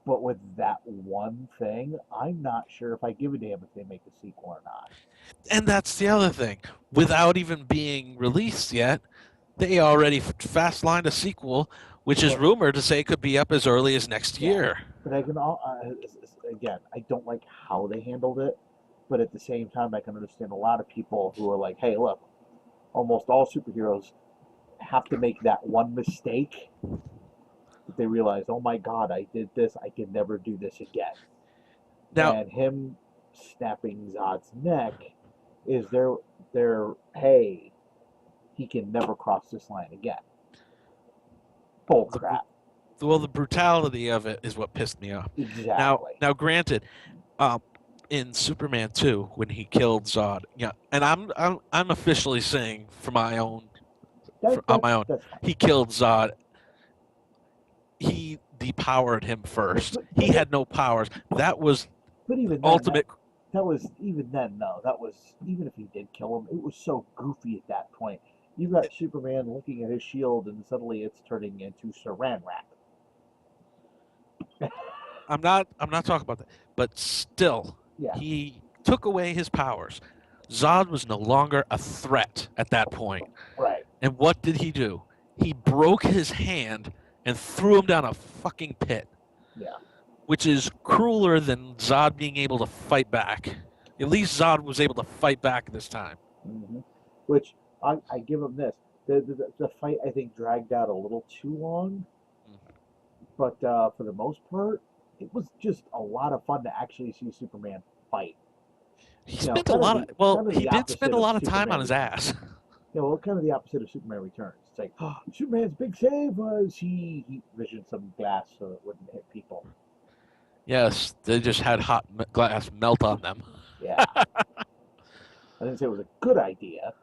[SPEAKER 1] But with that one thing, I'm not sure if I give a damn if they make a sequel or not.
[SPEAKER 2] And that's the other thing. Without even being released yet, they already fast-lined a sequel, which is rumored to say could be up as early as next year.
[SPEAKER 1] But again, I don't like how they handled it, but at the same time, I can understand a lot of people who are like, hey, look, almost all superheroes have to make that one mistake that they realize, oh my God, I did this, I can never do this again. Now, and him snapping Zod's neck is their hey, he can never cross this line again. Bull crap.
[SPEAKER 2] Well, the brutality of it is what pissed me off.
[SPEAKER 1] Exactly.
[SPEAKER 2] Now, granted, in Superman 2, when he killed Zod, and I'm officially saying for my own, he killed Zod. He depowered him first. He had no powers. That was ultimate.
[SPEAKER 1] That was even then. No, that was even if he did kill him, it was so goofy at that point. You got Superman looking at his shield, and suddenly it's turning into Saran wrap.
[SPEAKER 2] I'm not talking about that, but still, he took away his powers. Zod was no longer a threat at that point.
[SPEAKER 1] Right.
[SPEAKER 2] And what did he do? He broke his hand and threw him down a fucking pit.
[SPEAKER 1] Yeah. Which
[SPEAKER 2] is crueler than Zod being able to fight back. At least Zod was able to fight back this time.
[SPEAKER 1] Mm-hmm. Which I give him this. The fight, I think, dragged out a little too long. But for the most part, it was just a lot of fun to actually see Superman fight.
[SPEAKER 2] He spent a lot of, well, he did spend a lot of time on his ass.
[SPEAKER 1] Yeah, well, kind of the opposite of Superman Returns. It's like, oh, Superman's big save was he visioned some glass so it wouldn't hit people.
[SPEAKER 2] Yes, they just had hot glass melt on them.
[SPEAKER 1] Yeah. I didn't say it was a good idea.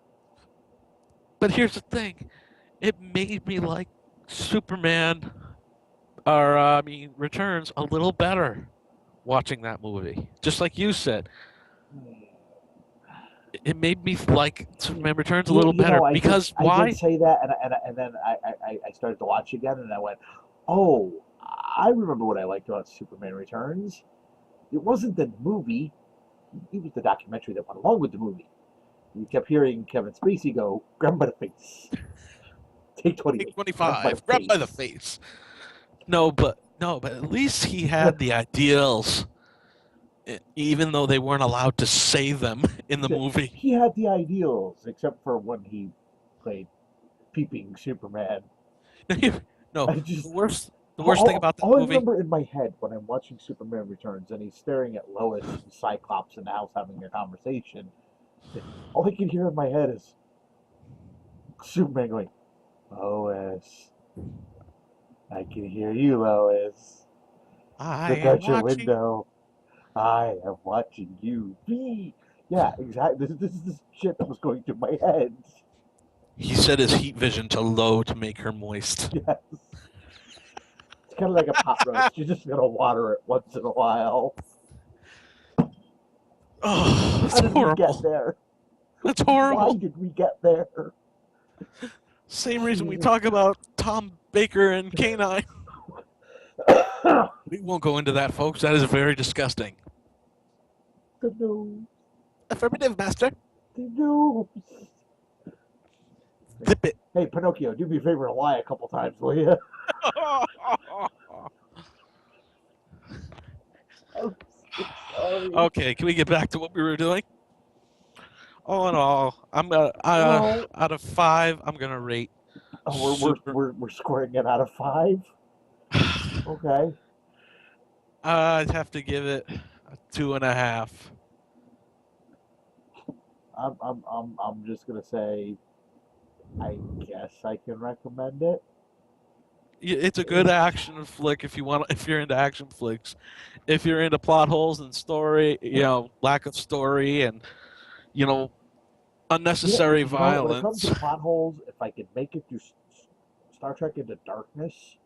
[SPEAKER 2] But here's the thing. it made me like Superman, Returns a little better watching that movie. Just like you said, it made me like Superman Returns a little better because
[SPEAKER 1] I did
[SPEAKER 2] why?
[SPEAKER 1] say that, and then I started to watch again, and I went, oh, I remember what I liked about Superman Returns. It wasn't the movie; it was the documentary that went along with the movie. You kept hearing Kevin Spacey go, "Grab him by the face, take 28,
[SPEAKER 2] Take
[SPEAKER 1] grab him by
[SPEAKER 2] 25,
[SPEAKER 1] the
[SPEAKER 2] grabbed by the
[SPEAKER 1] face."
[SPEAKER 2] face. No, but at least he had the ideals, even though they weren't allowed to say them in the movie.
[SPEAKER 1] He had the ideals, except for when he played Peeping Superman.
[SPEAKER 2] No,
[SPEAKER 1] I
[SPEAKER 2] the
[SPEAKER 1] just
[SPEAKER 2] worst thing about that
[SPEAKER 1] all I
[SPEAKER 2] movie.
[SPEAKER 1] remember in my head when I'm watching Superman Returns and he's staring at Lois and Cyclops in the house having a conversation, all I can hear in my head is Superman going, "Lois, I can hear you, Lois.
[SPEAKER 2] I
[SPEAKER 1] Look
[SPEAKER 2] am
[SPEAKER 1] out your
[SPEAKER 2] watching.
[SPEAKER 1] window. I am watching you be." Yeah, exactly. This is the shit that was going through my head.
[SPEAKER 2] He set his heat vision to low to make her moist.
[SPEAKER 1] Yes. It's kind of like a pot roast. You're just gonna water it once in a while.
[SPEAKER 2] Oh, that's
[SPEAKER 1] How did we get
[SPEAKER 2] horrible.
[SPEAKER 1] there?
[SPEAKER 2] That's
[SPEAKER 1] Why
[SPEAKER 2] horrible.
[SPEAKER 1] did we get there?
[SPEAKER 2] Same reason we
[SPEAKER 1] Jesus.
[SPEAKER 2] talk about Tom Baker and Canine. We won't go into that, folks. That is very disgusting.
[SPEAKER 1] The news.
[SPEAKER 2] Affirmative, master.
[SPEAKER 1] The news.
[SPEAKER 2] Zip it.
[SPEAKER 1] Hey, Pinocchio, do me a favor and lie a couple times, will you? I'm so sorry.
[SPEAKER 2] Okay, can we get back to what we were doing? All in all, I'm
[SPEAKER 1] Well,
[SPEAKER 2] out of 5. I'm gonna rate Super.
[SPEAKER 1] we're scoring it out of 5. Okay.
[SPEAKER 2] I'd have to give it a 2.5.
[SPEAKER 1] I'm just gonna say, I guess I can recommend it.
[SPEAKER 2] It's a good action flick if you want. If you're into action flicks, if you're into plot holes and story, lack of story and you know unnecessary
[SPEAKER 1] When it comes
[SPEAKER 2] violence.
[SPEAKER 1] to plot holes, if I could make it through Star Trek Into Darkness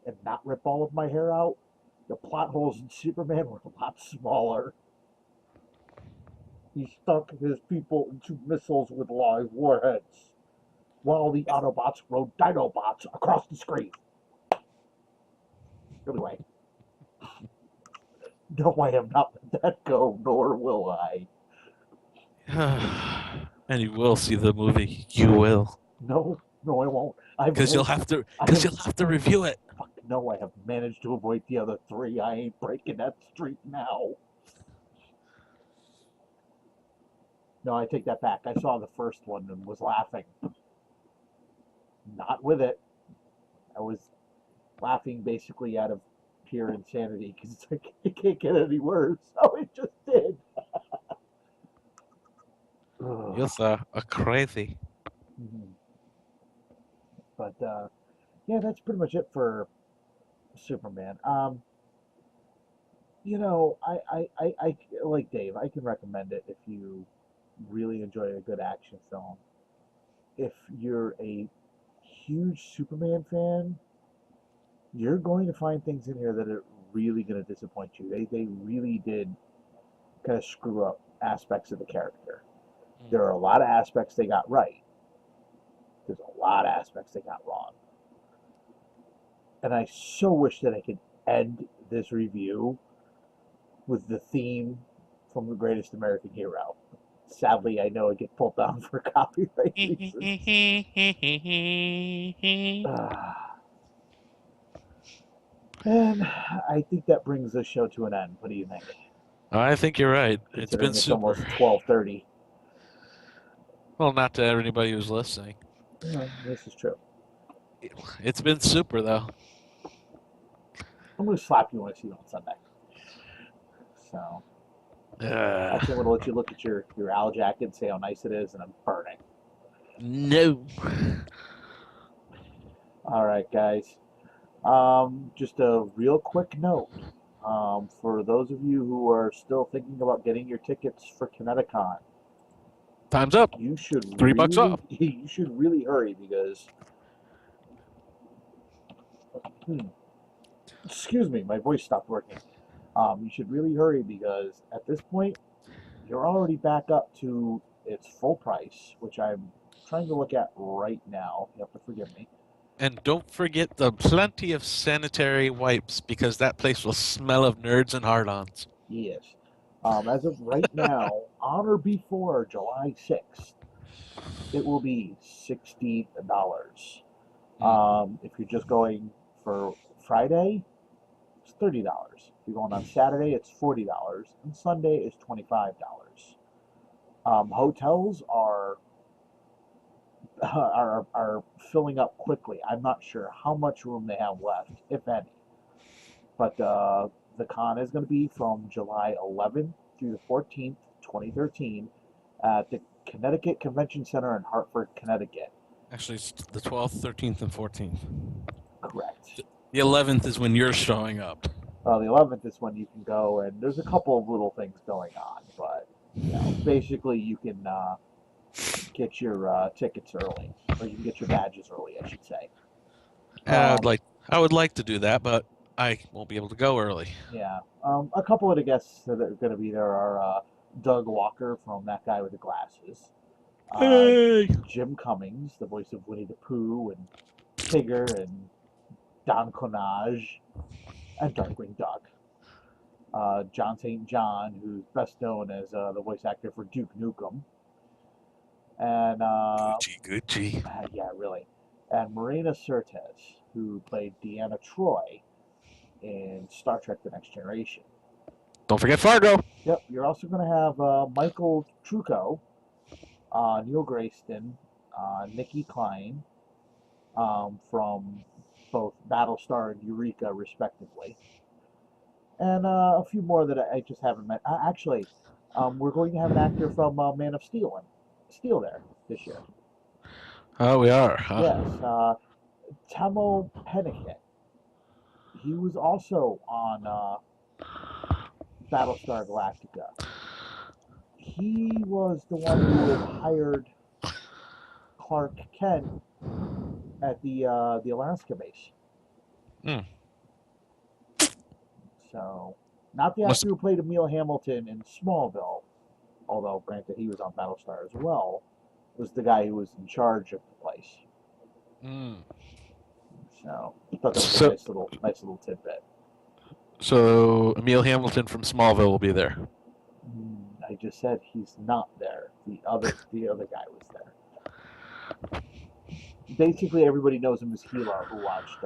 [SPEAKER 1] and not rip all of my hair out, the plot holes in Superman were a lot smaller. He stuck his people into missiles with live warheads, while the Autobots rode Dinobots across the screen. Anyway, no, I have not let that go, nor will I.
[SPEAKER 2] And you will see the movie. You will,
[SPEAKER 1] No, no, I won't.
[SPEAKER 2] because you'll have to. Because you'll have to review it.
[SPEAKER 1] Fuck no, I have managed to avoid the other 3. I ain't breaking that streak now. No, I take that back. I saw the first one and was laughing. Not with it. I was laughing basically out of pure insanity because it's like it can't get any worse. So it just did.
[SPEAKER 2] You're so crazy.
[SPEAKER 1] Mhm. But yeah, that's pretty much it for Superman. I like Dave. I can recommend it if you really enjoy a good action film. If you're a huge Superman fan, you're going to find things in here that are really going to disappoint you. They really did kind of screw up aspects of the character. There are a lot of aspects they got right. There's a lot of aspects they got wrong. And I so wish that I could end this review with the theme from The Greatest American Hero. Sadly, I know it get pulled down for copyright reasons. And I think that brings the show to an end. What do you think?
[SPEAKER 2] I think you're right. It's been
[SPEAKER 1] Considering it's
[SPEAKER 2] super.
[SPEAKER 1] almost 12:30.
[SPEAKER 2] Well, not to anybody who's listening.
[SPEAKER 1] No, this is true.
[SPEAKER 2] It's been super, though.
[SPEAKER 1] I'm going to slap you when I see you on Sunday. So, actually, I'm going to let you look at your owl jacket and say how nice it is, and I'm burning.
[SPEAKER 2] No.
[SPEAKER 1] All right, guys. Just a real quick note. For those of you who are still thinking about getting your tickets for Kineticon,
[SPEAKER 2] Time's up.
[SPEAKER 1] you should
[SPEAKER 2] $3 off.
[SPEAKER 1] You should really hurry because Excuse me, my voice stopped working. You should really hurry because at this point, you're already back up to its full price, which I'm trying to look at right now. You have to forgive me.
[SPEAKER 2] And don't forget the plenty of sanitary wipes because that place will smell of nerds and hard-ons.
[SPEAKER 1] Yes. As of right now, on or before July 6th, it will be $60. If you're just going for Friday, it's $30. If you're going on Saturday, it's $40, and Sunday is $25. Hotels are filling up quickly. I'm not sure how much room they have left, if any. But the con is going to be from July 11th through the 14th, 2013, at the Connecticut Convention Center in Hartford, Connecticut.
[SPEAKER 2] Actually, it's the 12th, 13th, and 14th.
[SPEAKER 1] Correct.
[SPEAKER 2] The 11th is when you're showing up.
[SPEAKER 1] The 11th is when you can go, and there's a couple of little things going on, but basically you can get your tickets early, or you can get your badges early, I should say.
[SPEAKER 2] I would like to do that, but I won't be able to go early.
[SPEAKER 1] Yeah. A couple of the guests that are going to be there are Doug Walker from That Guy with the Glasses,
[SPEAKER 2] Hey!
[SPEAKER 1] Jim Cummings, the voice of Winnie the Pooh and Tigger and Don Connage and Darkwing Duck. John St. John, who's best known as the voice actor for Duke Nukem. And
[SPEAKER 2] Gucci.
[SPEAKER 1] yeah, really. And Marina Sirtis, who played Deanna Troi in Star Trek: The Next Generation.
[SPEAKER 2] Don't forget Fargo.
[SPEAKER 1] Yep, you're also going to have Michael Trucco, Neil Grayston, Nikki Klein from both Battlestar and Eureka, respectively. And a few more that I just haven't met. Actually, we're going to have an actor from Man of Steel there this year.
[SPEAKER 2] Oh, we are. Huh?
[SPEAKER 1] Yes, Temo Pennicott. He was also on Battlestar Galactica. He was the one who had hired Clark Kent at the Alaska base. So, not the actor who played Emil Hamilton in Smallville, although granted he was on Battlestar as well, was the guy who was in charge of the place. So, I thought that was a nice little tidbit.
[SPEAKER 2] So, Emil Hamilton from Smallville will be there.
[SPEAKER 1] I just said he's not there. The other guy was there. Basically, everybody knows him as Hilo, who watched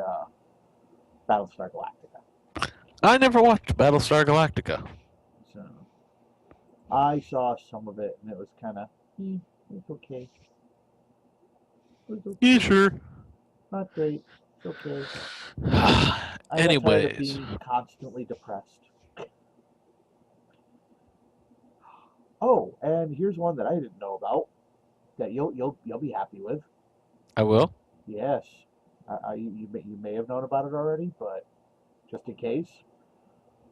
[SPEAKER 1] Battlestar Galactica.
[SPEAKER 2] I never watched Battlestar Galactica.
[SPEAKER 1] So, I saw some of it, and it was kind of, it's okay.
[SPEAKER 2] Yeah, sure.
[SPEAKER 1] Not great. It's okay.
[SPEAKER 2] Anyways,
[SPEAKER 1] I'm being constantly depressed. Oh, and here's one that I didn't know about that you'll be happy with.
[SPEAKER 2] I will.
[SPEAKER 1] Yes, you may have known about it already, but just in case,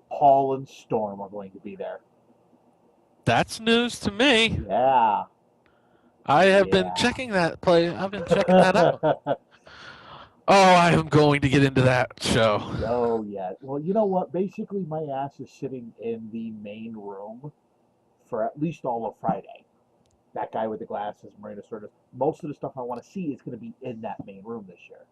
[SPEAKER 1] Paul and Storm are going to be there.
[SPEAKER 2] That's news to me.
[SPEAKER 1] Yeah.
[SPEAKER 2] I have been checking that play. I've been checking that out. Oh, I am going to get into that show.
[SPEAKER 1] Oh, yeah. Well, you know what? Basically, my ass is sitting in the main room for at least all of Friday. That Guy with the Glasses, Marina Sirtis. Most of the stuff I want to see is going to be in that main room this year.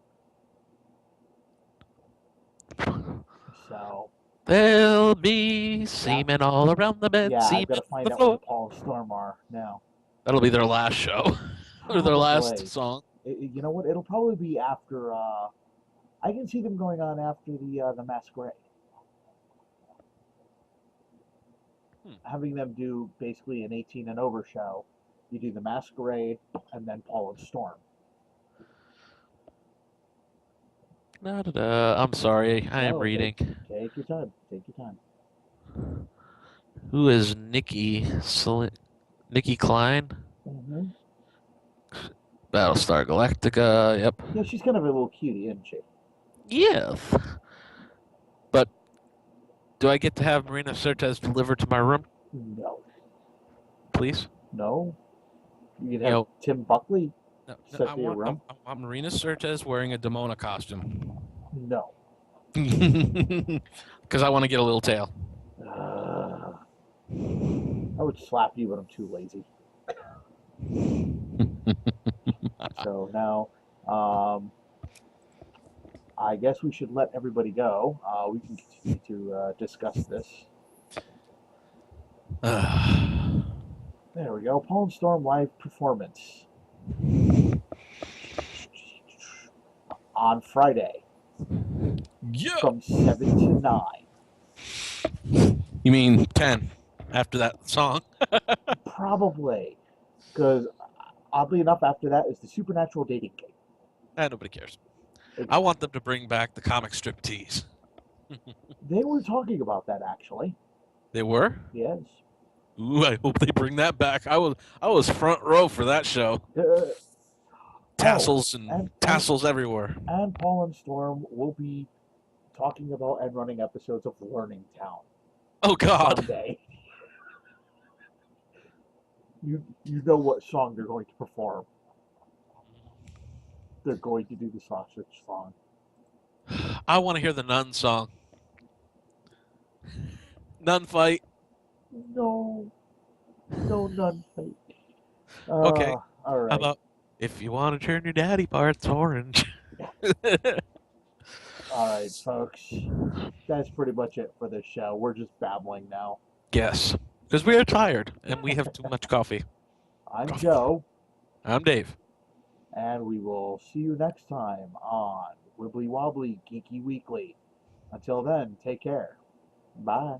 [SPEAKER 1] So
[SPEAKER 2] there'll be semen all around the bed.
[SPEAKER 1] Yeah,
[SPEAKER 2] I've
[SPEAKER 1] got to find out what Paul and Storm are now.
[SPEAKER 2] That'll be their last show. Or their last song.
[SPEAKER 1] You know what? It'll probably be after. I can see them going on after the Masquerade. Having them do basically an 18 and over show. You do the Masquerade and then Paul and Storm.
[SPEAKER 2] I'm sorry. I am reading.
[SPEAKER 1] Take your time. Take your time.
[SPEAKER 2] Who is Nikki? Nikki Klein?
[SPEAKER 1] Mm-hmm.
[SPEAKER 2] Battlestar Galactica. Yep.
[SPEAKER 1] Yeah, she's kind of a little cutie, isn't she?
[SPEAKER 2] Yes. But do I get to have Marina Sirtis delivered to my room?
[SPEAKER 1] No.
[SPEAKER 2] Please?
[SPEAKER 1] No. You can have Tim Buckley
[SPEAKER 2] I want Marina Sirtis wearing a Demona costume.
[SPEAKER 1] No.
[SPEAKER 2] Because I want to get a little tail.
[SPEAKER 1] I would slap you, but I'm too lazy. So now, I guess we should let everybody go. We can continue to discuss this. There we go. Pollen Storm live performance on Friday
[SPEAKER 2] Yeah.
[SPEAKER 1] from 7 to 9.
[SPEAKER 2] You mean 10 after that song?
[SPEAKER 1] Probably. Because oddly enough, after that is the Supernatural Dating Game.
[SPEAKER 2] Nobody cares. I want them to bring back the comic strip tease.
[SPEAKER 1] They were talking about that, actually.
[SPEAKER 2] They were?
[SPEAKER 1] Yes.
[SPEAKER 2] Ooh, I hope they bring that back. I was front row for that show. Tassels and tassels everywhere.
[SPEAKER 1] And Pollen Storm will be talking about and running episodes of Learning Town.
[SPEAKER 2] Oh God!
[SPEAKER 1] Someday. You know what song they're going to perform. They're going to do the sausage song.
[SPEAKER 2] I want to hear the nun song. Nun fight.
[SPEAKER 1] No nun fight.
[SPEAKER 2] Okay.
[SPEAKER 1] All right.
[SPEAKER 2] How about if you want to turn your daddy parts orange?
[SPEAKER 1] All right, folks. That's pretty much it for this show. We're just babbling now.
[SPEAKER 2] Yes, because we are tired and we have too much coffee.
[SPEAKER 1] I'm Joe.
[SPEAKER 2] I'm Dave.
[SPEAKER 1] And we will see you next time on Wibbly Wobbly Geeky Weekly. Until then, take care. Bye.